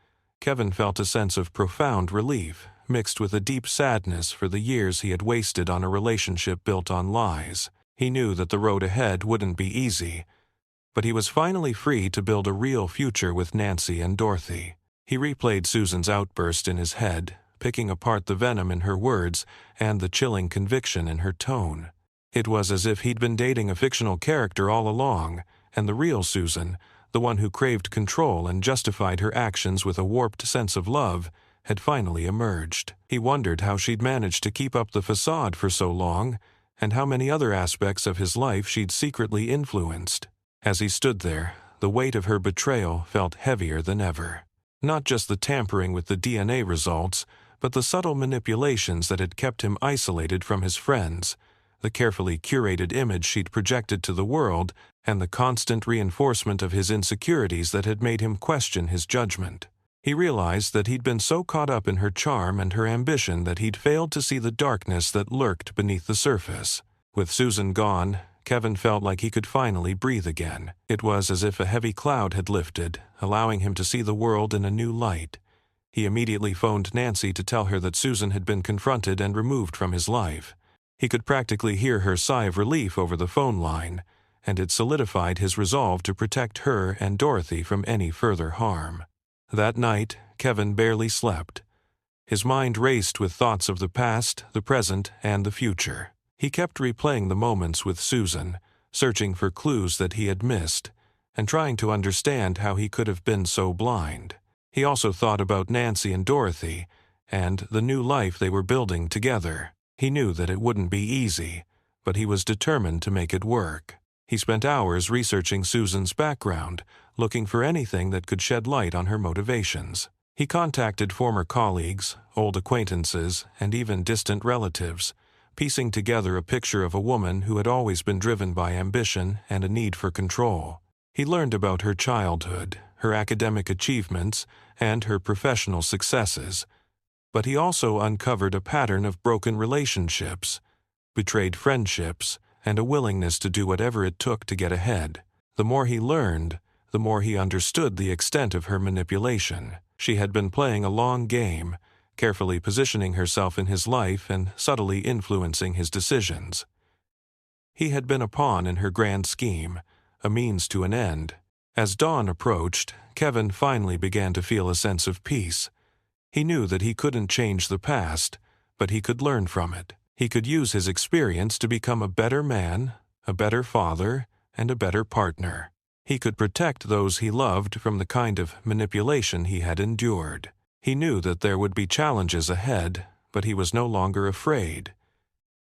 A: Kevin felt a sense of profound relief, mixed with a deep sadness for the years he had wasted on a relationship built on lies. He knew that the road ahead wouldn't be easy, but he was finally free to build a real future with Nancy and Dorothy. He replayed Susan's outburst in his head, picking apart the venom in her words and the chilling conviction in her tone. It was as if he'd been dating a fictional character all along, and the real Susan, the one who craved control and justified her actions with a warped sense of love, had finally emerged. He wondered how she'd managed to keep up the facade for so long, and how many other aspects of his life she'd secretly influenced. As he stood there, the weight of her betrayal felt heavier than ever. Not just the tampering with the DNA results, but the subtle manipulations that had kept him isolated from his friends, the carefully curated image she'd projected to the world, and the constant reinforcement of his insecurities that had made him question his judgment. He realized that he'd been so caught up in her charm and her ambition that he'd failed to see the darkness that lurked beneath the surface. With Susan gone, Kevin felt like he could finally breathe again. It was as if a heavy cloud had lifted, allowing him to see the world in a new light. He immediately phoned Nancy to tell her that Susan had been confronted and removed from his life. He could practically hear her sigh of relief over the phone line, and it solidified his resolve to protect her and Dorothy from any further harm. That night, Kevin barely slept. His mind raced with thoughts of the past, the present, and the future. He kept replaying the moments with Susan, searching for clues that he had missed, and trying to understand how he could have been so blind. He also thought about Nancy and Dorothy, and the new life they were building together. He knew that it wouldn't be easy, but he was determined to make it work. He spent hours researching Susan's background, looking for anything that could shed light on her motivations. He contacted former colleagues, old acquaintances, and even distant relatives, piecing together a picture of a woman who had always been driven by ambition and a need for control. He learned about her childhood, her academic achievements, and her professional successes, but he also uncovered a pattern of broken relationships, betrayed friendships, and a willingness to do whatever it took to get ahead. The more he learned, the more he understood the extent of her manipulation. She had been playing a long game, carefully positioning herself in his life and subtly influencing his decisions. He had been a pawn in her grand scheme, a means to an end. As dawn approached, Kevin finally began to feel a sense of peace. He knew that he couldn't change the past, but he could learn from it. He could use his experience to become a better man, a better father, and a better partner. He could protect those he loved from the kind of manipulation he had endured. He knew that there would be challenges ahead, but he was no longer afraid.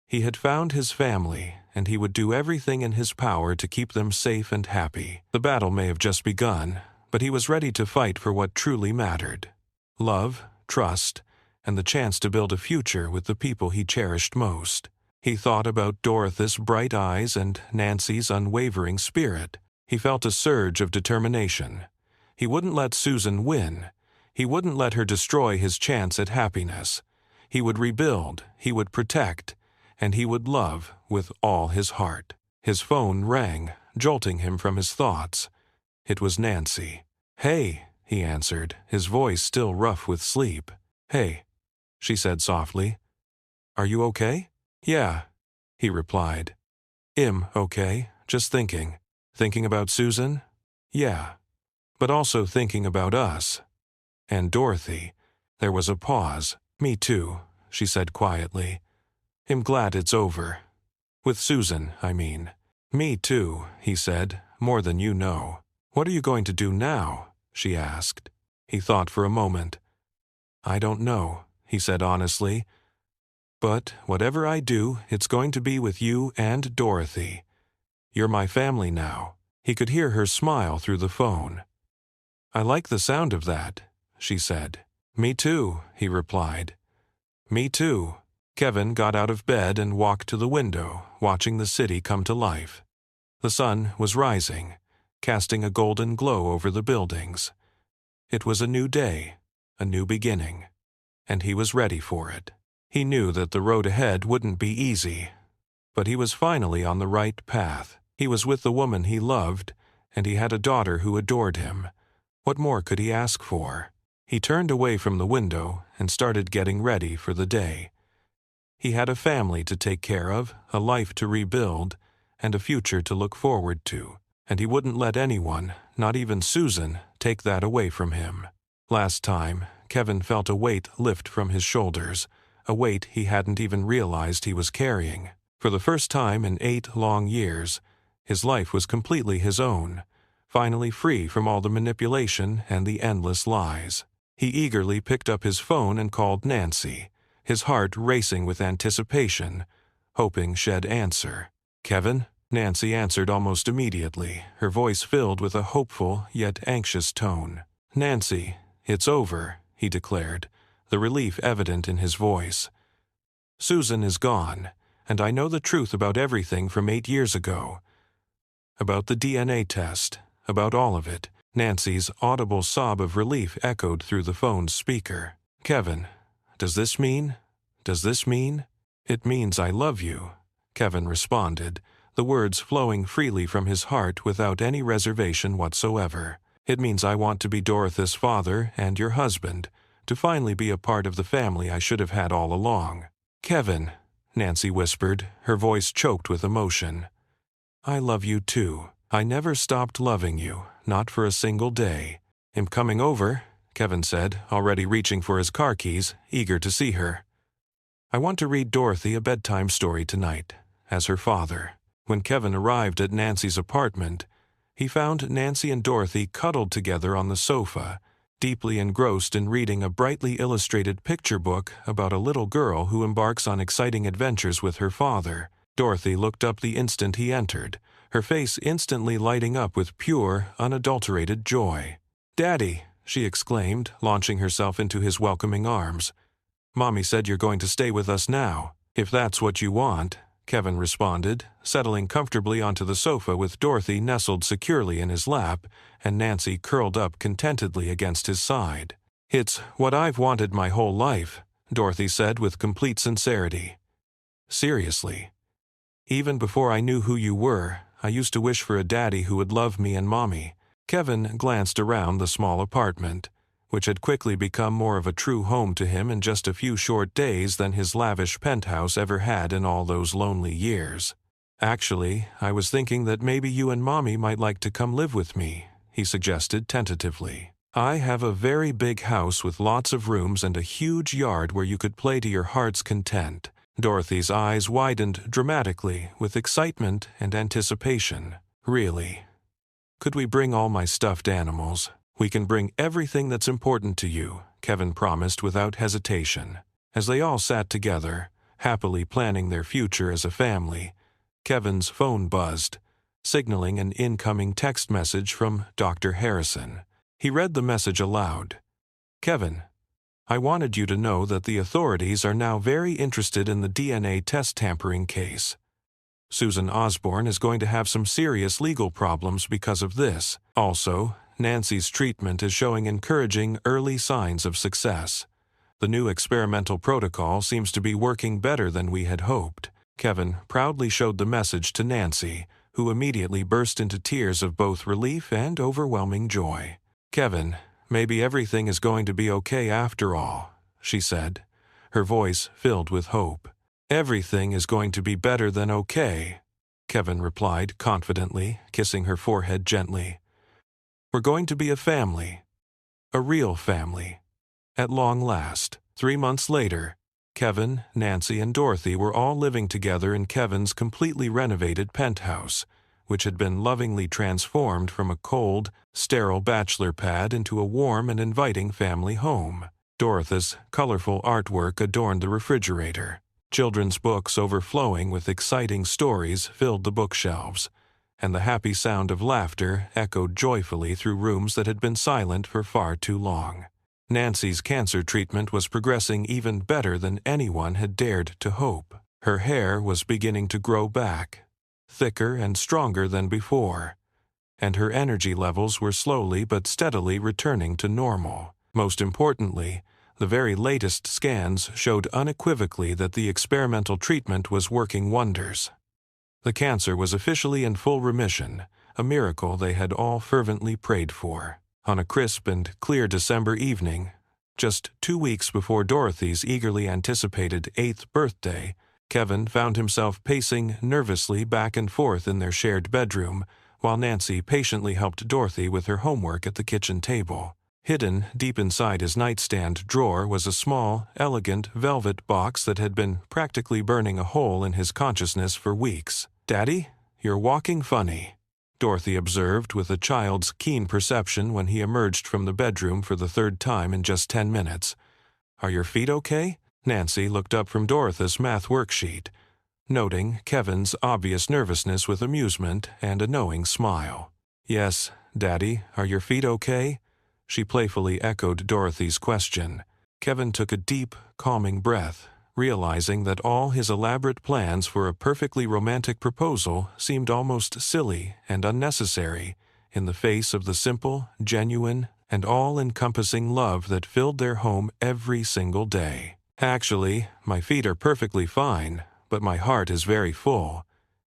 A: He had found his family, and he would do everything in his power to keep them safe and happy. The battle may have just begun, but he was ready to fight for what truly mattered: love, trust, and the chance to build a future with the people he cherished most. He thought about Dorothy's bright eyes and Nancy's unwavering spirit. He felt a surge of determination. He wouldn't let Susan win. He wouldn't let her destroy his chance at happiness. He would rebuild, he would protect, and he would love with all his heart. His phone rang, jolting him from his thoughts. It was Nancy. "Hey," he answered, his voice still rough with sleep. "Hey," she said softly. "Are you okay?" "Yeah," he replied. Okay, just thinking." "Thinking about Susan?" "Yeah, but also thinking about us." "And Dorothy." There was a pause. "Me too," she said quietly. "I'm glad it's over. With Susan, I mean." "Me too," he said, "more than you know." "What are you going to do now?" she asked. He thought for a moment. "I don't know," he said honestly. "But whatever I do, it's going to be with you and Dorothy. You're my family now." He could hear her smile through the phone. "I like the sound of that," she said. "Me too," he replied. "Me too." Kevin got out of bed and walked to the window, watching the city come to life. The sun was rising, casting a golden glow over the buildings. It was a new day, a new beginning, and he was ready for it. He knew that the road ahead wouldn't be easy, but he was finally on the right path. He was with the woman he loved, and he had a daughter who adored him. What more could he ask for? He turned away from the window and started getting ready for the day. He had a family to take care of, a life to rebuild, and a future to look forward to, and he wouldn't let anyone, not even Susan, take that away from him. Last time, Kevin felt a weight lift from his shoulders, a weight he hadn't even realized he was carrying. For the first time in 8 long years, his life was completely his own, finally free from all the manipulation and the endless lies. He eagerly picked up his phone and called Nancy, his heart racing with anticipation, hoping she'd answer. "Kevin?" Nancy answered almost immediately, her voice filled with a hopeful yet anxious tone. "Nancy, it's over," he declared, the relief evident in his voice. "Susan is gone, and I know the truth about everything from 8 years ago. About the DNA test, about all of it." Nancy's audible sob of relief echoed through the phone's speaker. "Kevin, does this mean? Does this mean?" "It means I love you," Kevin responded, the words flowing freely from his heart without any reservation whatsoever. "It means I want to be Dorothy's father and your husband, to finally be a part of the family I should have had all along." "Kevin," Nancy whispered, her voice choked with emotion. "I love you too. I never stopped loving you, not for a single day." "I'm coming over," Kevin said, already reaching for his car keys, eager to see her. "I want to read Dorothy a bedtime story tonight, as her father." When Kevin arrived at Nancy's apartment, he found Nancy and Dorothy cuddled together on the sofa, deeply engrossed in reading a brightly illustrated picture book about a little girl who embarks on exciting adventures with her father. Dorothy looked up the instant he entered, her face instantly lighting up with pure, unadulterated joy. "Daddy," she exclaimed, launching herself into his welcoming arms. "Mommy said you're going to stay with us now." "If that's what you want," Kevin responded, settling comfortably onto the sofa with Dorothy nestled securely in his lap and Nancy curled up contentedly against his side. "It's what I've wanted my whole life," Dorothy said with complete sincerity. "Seriously. Even before I knew who you were, I used to wish for a daddy who would love me and Mommy." Kevin glanced around the small apartment, which had quickly become more of a true home to him in just a few short days than his lavish penthouse ever had in all those lonely years. "Actually, I was thinking that maybe you and Mommy might like to come live with me," he suggested tentatively. "I have a very big house with lots of rooms and a huge yard where you could play to your heart's content." Dorothy's eyes widened dramatically with excitement and anticipation. "Really? Could we bring all my stuffed animals?" "We can bring everything that's important to you," Kevin promised without hesitation. As they all sat together, happily planning their future as a family, Kevin's phone buzzed, signaling an incoming text message from Dr. Harrison. He read the message aloud. "Kevin, I wanted you to know that the authorities are now very interested in the DNA test tampering case. Susan Osborne is going to have some serious legal problems because of this. Also, Nancy's treatment is showing encouraging early signs of success. The new experimental protocol seems to be working better than we had hoped." Kevin proudly showed the message to Nancy, who immediately burst into tears of both relief and overwhelming joy. "Kevin, maybe everything is going to be okay after all," she said, her voice filled with hope. "Everything is going to be better than okay," Kevin replied confidently, kissing her forehead gently. "We're going to be a family. A real family. At long last." 3 months later, Kevin, Nancy, and Dorothy were all living together in Kevin's completely renovated penthouse, which had been lovingly transformed from a cold, sterile bachelor pad into a warm and inviting family home. Dorothy's colorful artwork adorned the refrigerator. Children's books overflowing with exciting stories filled the bookshelves, and the happy sound of laughter echoed joyfully through rooms that had been silent for far too long. Nancy's cancer treatment was progressing even better than anyone had dared to hope. Her hair was beginning to grow back, thicker and stronger than before, and her energy levels were slowly but steadily returning to normal. Most importantly, the very latest scans showed unequivocally that the experimental treatment was working wonders. The cancer was officially in full remission, a miracle they had all fervently prayed for. On a crisp and clear December evening, just 2 weeks before Dorothy's eagerly anticipated 8th birthday, Kevin found himself pacing nervously back and forth in their shared bedroom, while Nancy patiently helped Dorothy with her homework at the kitchen table. Hidden deep inside his nightstand drawer was a small, elegant velvet box that had been practically burning a hole in his consciousness for weeks. "Daddy, you're walking funny," Dorothy observed with a child's keen perception when he emerged from the bedroom for the 3rd time in just 10 minutes. "Are your feet okay?" Nancy looked up from Dorothy's math worksheet, noting Kevin's obvious nervousness with amusement and a knowing smile. "Yes, Daddy, are your feet okay?" She playfully echoed Dorothy's question. Kevin took a deep, calming breath, realizing that all his elaborate plans for a perfectly romantic proposal seemed almost silly and unnecessary in the face of the simple, genuine, and all-encompassing love that filled their home every single day. "Actually, my feet are perfectly fine, but my heart is very full,"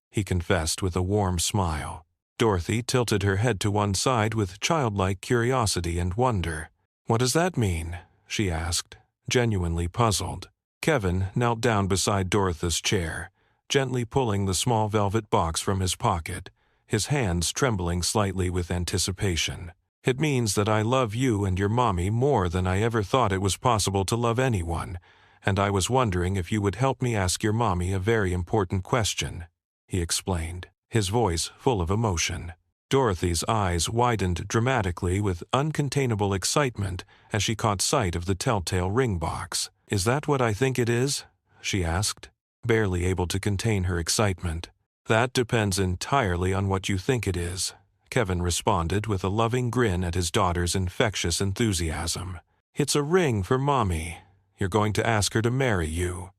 A: he confessed with a warm smile. Dorothy tilted her head to one side with childlike curiosity and wonder. "What does that mean?" she asked, genuinely puzzled. Kevin knelt down beside Dorothy's chair, gently pulling the small velvet box from his pocket, his hands trembling slightly with anticipation. "It means that I love you and your mommy more than I ever thought it was possible to love anyone, and I was wondering if you would help me ask your mommy a very important question," he explained, his voice full of emotion. Dorothy's eyes widened dramatically with uncontainable excitement as she caught sight of the telltale ring box. "Is that what I think it is?" she asked, barely able to contain her excitement. "That depends entirely on what you think it is," Kevin responded with a loving grin at his daughter's infectious enthusiasm. "It's a ring for Mommy. You're going to ask her to marry you."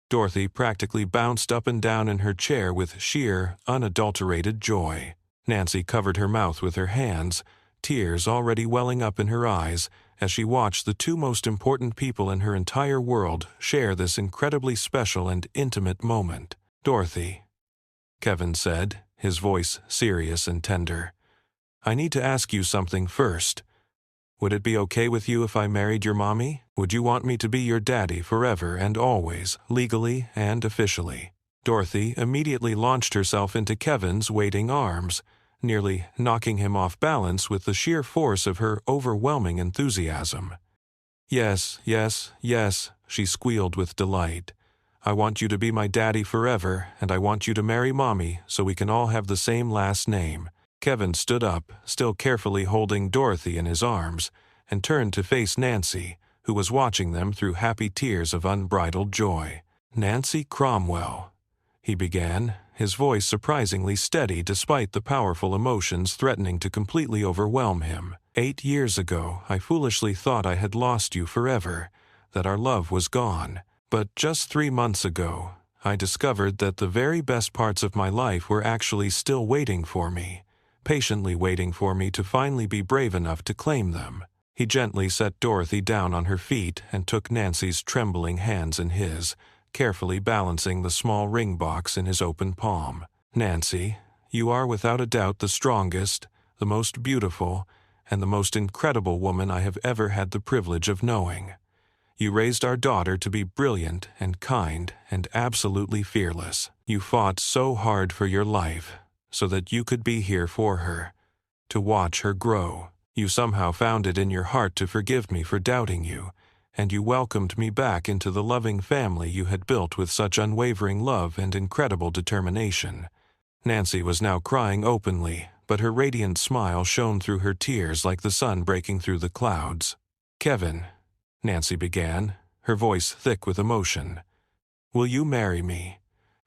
A: Dorothy practically bounced up and down in her chair with sheer, unadulterated joy. Nancy covered her mouth with her hands, tears already welling up in her eyes as she watched the two most important people in her entire world share this incredibly special and intimate moment. "Dorothy," Kevin said, his voice serious and tender, "I need to ask you something first. Would it be okay with you if I married your mommy? Would you want me to be your daddy forever and always, legally and officially?" Dorothy immediately launched herself into Kevin's waiting arms, nearly knocking him off balance with the sheer force of her overwhelming enthusiasm. "Yes, yes, yes," she squealed with delight. "I want you to be my daddy forever, and I want you to marry Mommy so we can all have the same last name." Kevin stood up, still carefully holding Dorothy in his arms, and turned to face Nancy, who was watching them through happy tears of unbridled joy. "Nancy Cromwell," he began, his voice surprisingly steady despite the powerful emotions threatening to completely overwhelm him. "8 years ago, I foolishly thought I had lost you forever, that our love was gone. But just 3 months ago, I discovered that the very best parts of my life were actually still waiting for me, patiently waiting for me to finally be brave enough to claim them." He gently set Dorothy down on her feet and took Nancy's trembling hands in his, carefully balancing the small ring box in his open palm. "Nancy, you are without a doubt the strongest, the most beautiful, and the most incredible woman I have ever had the privilege of knowing. You raised our daughter to be brilliant and kind and absolutely fearless. You fought so hard for your life, so that you could be here for her, to watch her grow. You somehow found it in your heart to forgive me for doubting you, and you welcomed me back into the loving family you had built with such unwavering love and incredible determination." Nancy was now crying openly, but her radiant smile shone through her tears like the sun breaking through the clouds. "Kevin," Nancy began, her voice thick with emotion, "will you marry me?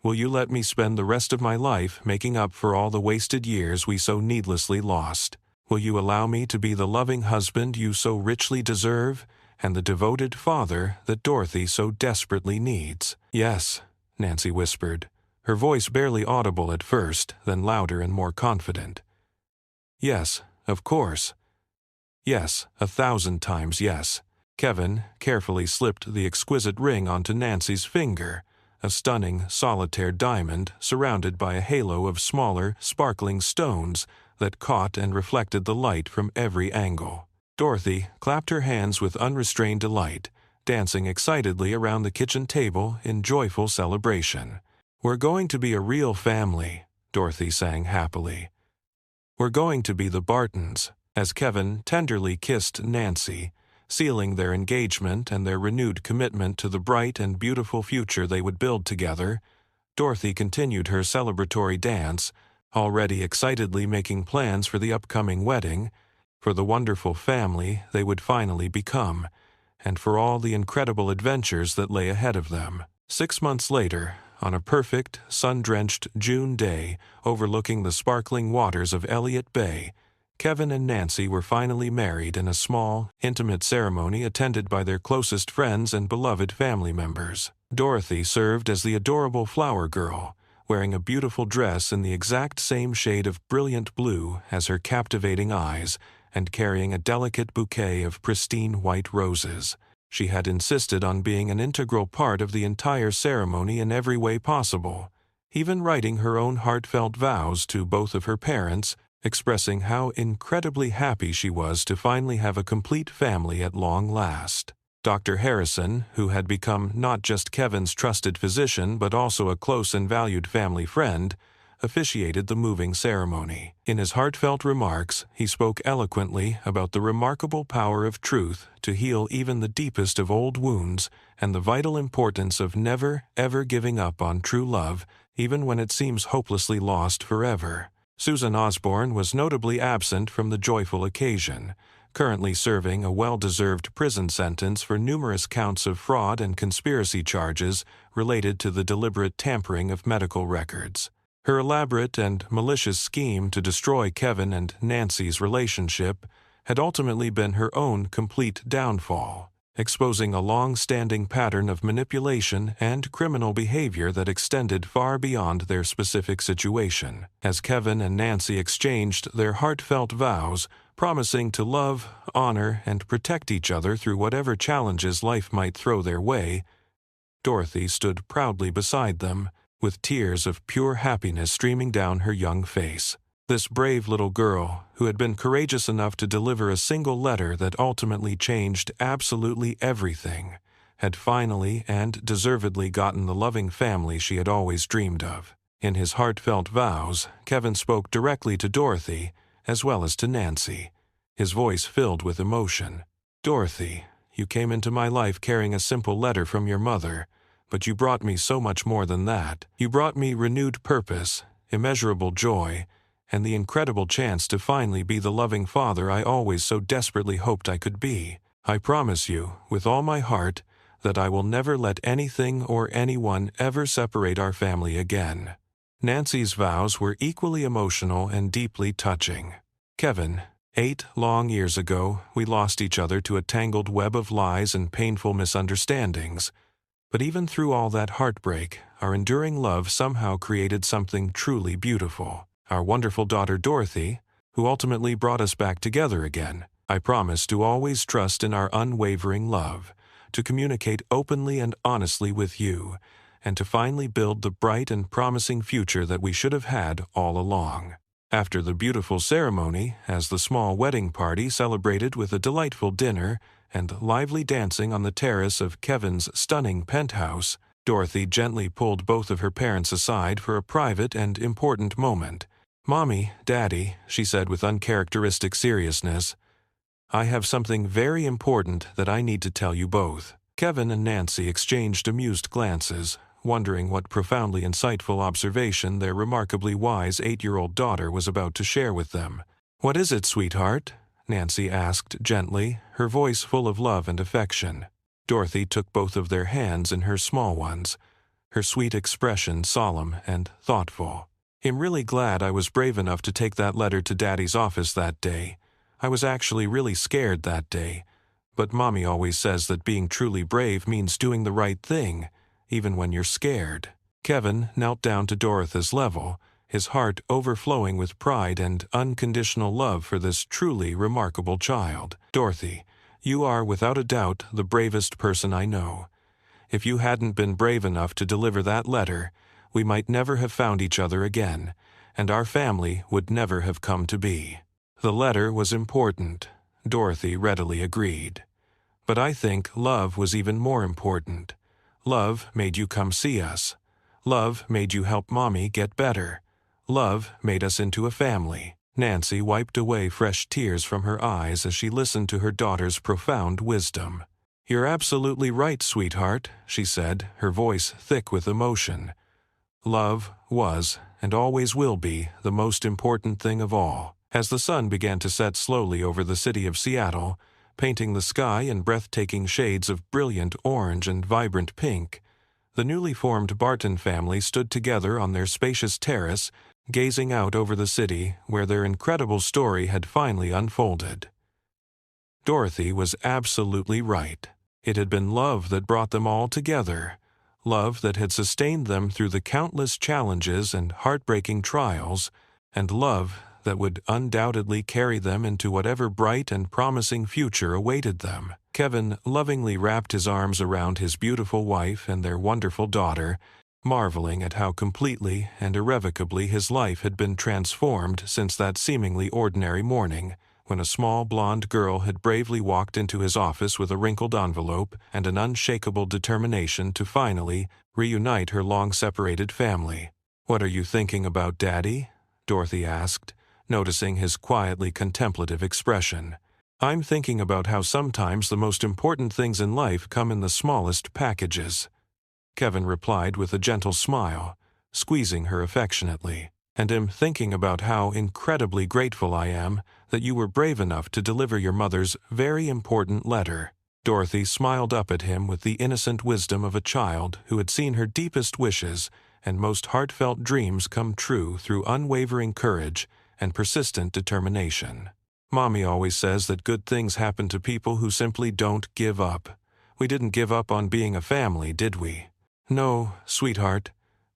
A: Will you let me spend the rest of my life making up for all the wasted years we so needlessly lost? Will you allow me to be the loving husband you so richly deserve, and the devoted father that Dorothy so desperately needs?" "Yes," Nancy whispered, her voice barely audible at first, then louder and more confident. "Yes, of course. Yes, 1,000 times yes." Kevin carefully slipped the exquisite ring onto Nancy's finger, a stunning solitaire diamond surrounded by a halo of smaller, sparkling stones that caught and reflected the light from every angle. Dorothy clapped her hands with unrestrained delight, dancing excitedly around the kitchen table in joyful celebration. "We're going to be a real family," Dorothy sang happily. "We're going to be the Bartons," as Kevin tenderly kissed Nancy, sealing their engagement and their renewed commitment to the bright and beautiful future they would build together. Dorothy continued her celebratory dance, already excitedly making plans for the upcoming wedding, for the wonderful family they would finally become, and for all the incredible adventures that lay ahead of them. 6 months later, on a perfect, sun-drenched June day overlooking the sparkling waters of Elliott Bay, Kevin and Nancy were finally married in a small, intimate ceremony attended by their closest friends and beloved family members. Dorothy served as the adorable flower girl, wearing a beautiful dress in the exact same shade of brilliant blue as her captivating eyes, and carrying a delicate bouquet of pristine white roses. She had insisted on being an integral part of the entire ceremony in every way possible, even writing her own heartfelt vows to both of her parents, expressing how incredibly happy she was to finally have a complete family at long last. Dr. Harrison, who had become not just Kevin's trusted physician but also a close and valued family friend, officiated the moving ceremony. In his heartfelt remarks, he spoke eloquently about the remarkable power of truth to heal even the deepest of old wounds and the vital importance of never, ever giving up on true love, even when it seems hopelessly lost forever. Susan Osborne was notably absent from the joyful occasion, currently serving a well-deserved prison sentence for numerous counts of fraud and conspiracy charges related to the deliberate tampering of medical records. Her elaborate and malicious scheme to destroy Kevin and Nancy's relationship had ultimately been her own complete downfall, exposing a long-standing pattern of manipulation and criminal behavior that extended far beyond their specific situation. As Kevin and Nancy exchanged their heartfelt vows, promising to love, honor, and protect each other through whatever challenges life might throw their way, Dorothy stood proudly beside them, with tears of pure happiness streaming down her young face. This brave little girl, who had been courageous enough to deliver a single letter that ultimately changed absolutely everything, had finally and deservedly gotten the loving family she had always dreamed of. In his heartfelt vows, Kevin spoke directly to Dorothy, as well as to Nancy, his voice filled with emotion. "Dorothy, you came into my life carrying a simple letter from your mother, but you brought me so much more than that. You brought me renewed purpose, immeasurable joy, and the incredible chance to finally be the loving father I always so desperately hoped I could be. I promise you, with all my heart, that I will never let anything or anyone ever separate our family again." Nancy's vows were equally emotional and deeply touching. "Kevin, 8 long years ago, we lost each other to a tangled web of lies and painful misunderstandings. But even through all that heartbreak, our enduring love somehow created something truly beautiful. Our wonderful daughter Dorothy, who ultimately brought us back together again. I promise to always trust in our unwavering love, to communicate openly and honestly with you, and to finally build the bright and promising future that we should have had all along." After the beautiful ceremony, as the small wedding party celebrated with a delightful dinner and lively dancing on the terrace of Kevin's stunning penthouse, Dorothy gently pulled both of her parents aside for a private and important moment. "Mommy, Daddy," she said with uncharacteristic seriousness, "I have something very important that I need to tell you both." Kevin and Nancy exchanged amused glances, wondering what profoundly insightful observation their remarkably wise 8-year-old daughter was about to share with them. "What is it, sweetheart?" Nancy asked gently, her voice full of love and affection. Dorothy took both of their hands in her small ones, her sweet expression solemn and thoughtful. I'm really glad I was brave enough to take that letter to Daddy's office that day. I was actually really scared that day. But Mommy always says that being truly brave means doing the right thing, even when you're scared. Kevin knelt down to Dorothy's level, his heart overflowing with pride and unconditional love for this truly remarkable child. Dorothy, you are without a doubt the bravest person I know. If you hadn't been brave enough to deliver that letter, we might never have found each other again, and our family would never have come to be. The letter was important, Dorothy readily agreed. But I think love was even more important. Love made you come see us. Love made you help Mommy get better. Love made us into a family. Nancy wiped away fresh tears from her eyes as she listened to her daughter's profound wisdom. You're absolutely right, sweetheart, she said, her voice thick with emotion. Love was, and always will be, the most important thing of all. As the sun began to set slowly over the city of Seattle, painting the sky in breathtaking shades of brilliant orange and vibrant pink, the newly formed Barton family stood together on their spacious terrace, gazing out over the city where their incredible story had finally unfolded. Dorothy was absolutely right. It had been love that brought them all together, love that had sustained them through the countless challenges and heartbreaking trials, and love that would undoubtedly carry them into whatever bright and promising future awaited them. Kevin lovingly wrapped his arms around his beautiful wife and their wonderful daughter, marveling at how completely and irrevocably his life had been transformed since that seemingly ordinary morning, when a small blonde girl had bravely walked into his office with a wrinkled envelope and an unshakable determination to finally reunite her long-separated family. "What are you thinking about, Daddy?" Dorothy asked, noticing his quietly contemplative expression. "I'm thinking about how sometimes the most important things in life come in the smallest packages," Kevin replied with a gentle smile, squeezing her affectionately. "And am thinking about how incredibly grateful I am that you were brave enough to deliver your mother's very important letter." Dorothy smiled up at him with the innocent wisdom of a child who had seen her deepest wishes and most heartfelt dreams come true through unwavering courage and persistent determination. "Mommy always says that good things happen to people who simply don't give up. We didn't give up on being a family, did we?" "No, sweetheart,"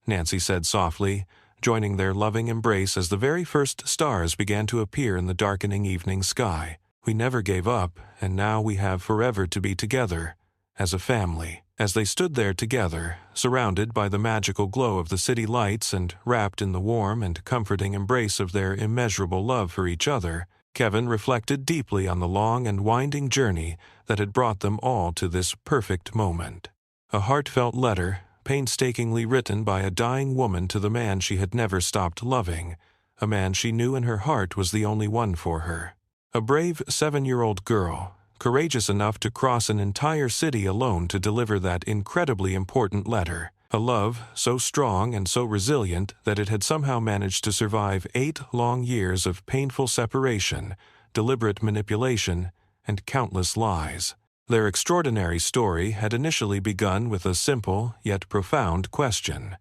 A: Nancy said softly, joining their loving embrace as the very first stars began to appear in the darkening evening sky. "We never gave up, and now we have forever to be together, as a family." As they stood there together, surrounded by the magical glow of the city lights and wrapped in the warm and comforting embrace of their immeasurable love for each other, Kevin reflected deeply on the long and winding journey that had brought them all to this perfect moment. A heartfelt letter, painstakingly written by a dying woman to the man she had never stopped loving, a man she knew in her heart was the only one for her. A brave 7-year-old girl, courageous enough to cross an entire city alone to deliver that incredibly important letter. A love so strong and so resilient that it had somehow managed to survive 8 long years of painful separation, deliberate manipulation, and countless lies. Their extraordinary story had initially begun with a simple yet profound question.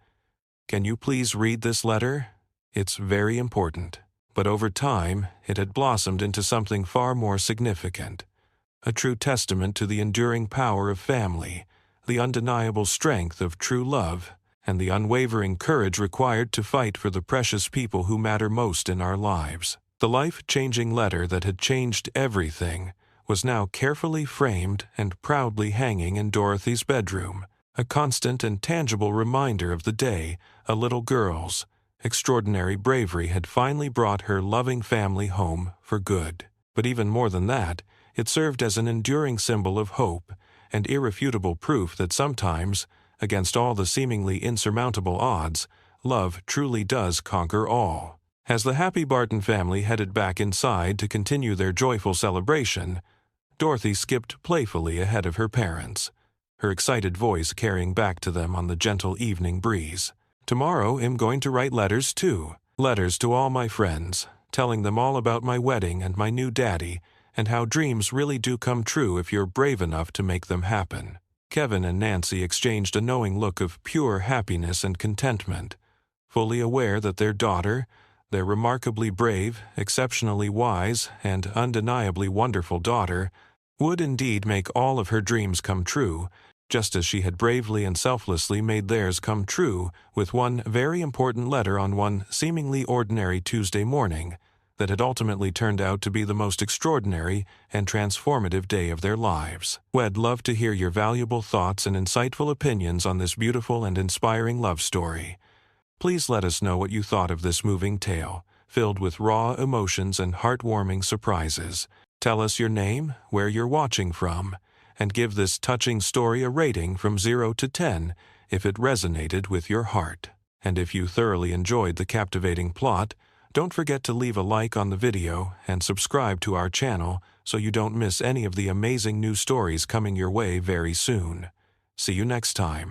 A: "Can you please read this letter? It's very important." But over time, it had blossomed into something far more significant. A true testament to the enduring power of family, the undeniable strength of true love, and the unwavering courage required to fight for the precious people who matter most in our lives. The life-changing letter that had changed everything was now carefully framed and proudly hanging in Dorothy's bedroom, a constant and tangible reminder of the day a little girl's extraordinary bravery had finally brought her loving family home for good. But even more than that, it served as an enduring symbol of hope and irrefutable proof that sometimes, against all the seemingly insurmountable odds, love truly does conquer all. As the happy Barton family headed back inside to continue their joyful celebration, Dorothy skipped playfully ahead of her parents, her excited voice carrying back to them on the gentle evening breeze. "Tomorrow I'm going to write letters too. Letters to all my friends, telling them all about my wedding and my new daddy, and how dreams really do come true if you're brave enough to make them happen." Kevin and Nancy exchanged a knowing look of pure happiness and contentment, fully aware that their daughter, their remarkably brave, exceptionally wise, and undeniably wonderful daughter, would indeed make all of her dreams come true, just as she had bravely and selflessly made theirs come true with one very important letter on one seemingly ordinary Tuesday morning that had ultimately turned out to be the most extraordinary and transformative day of their lives. We'd love to hear your valuable thoughts and insightful opinions on this beautiful and inspiring love story. Please let us know what you thought of this moving tale, filled with raw emotions and heartwarming surprises. Tell us your name, where you're watching from, and give this touching story a rating from 0 to 10 if it resonated with your heart. And if you thoroughly enjoyed the captivating plot, don't forget to leave a like on the video and subscribe to our channel so you don't miss any of the amazing new stories coming your way very soon. See you next time.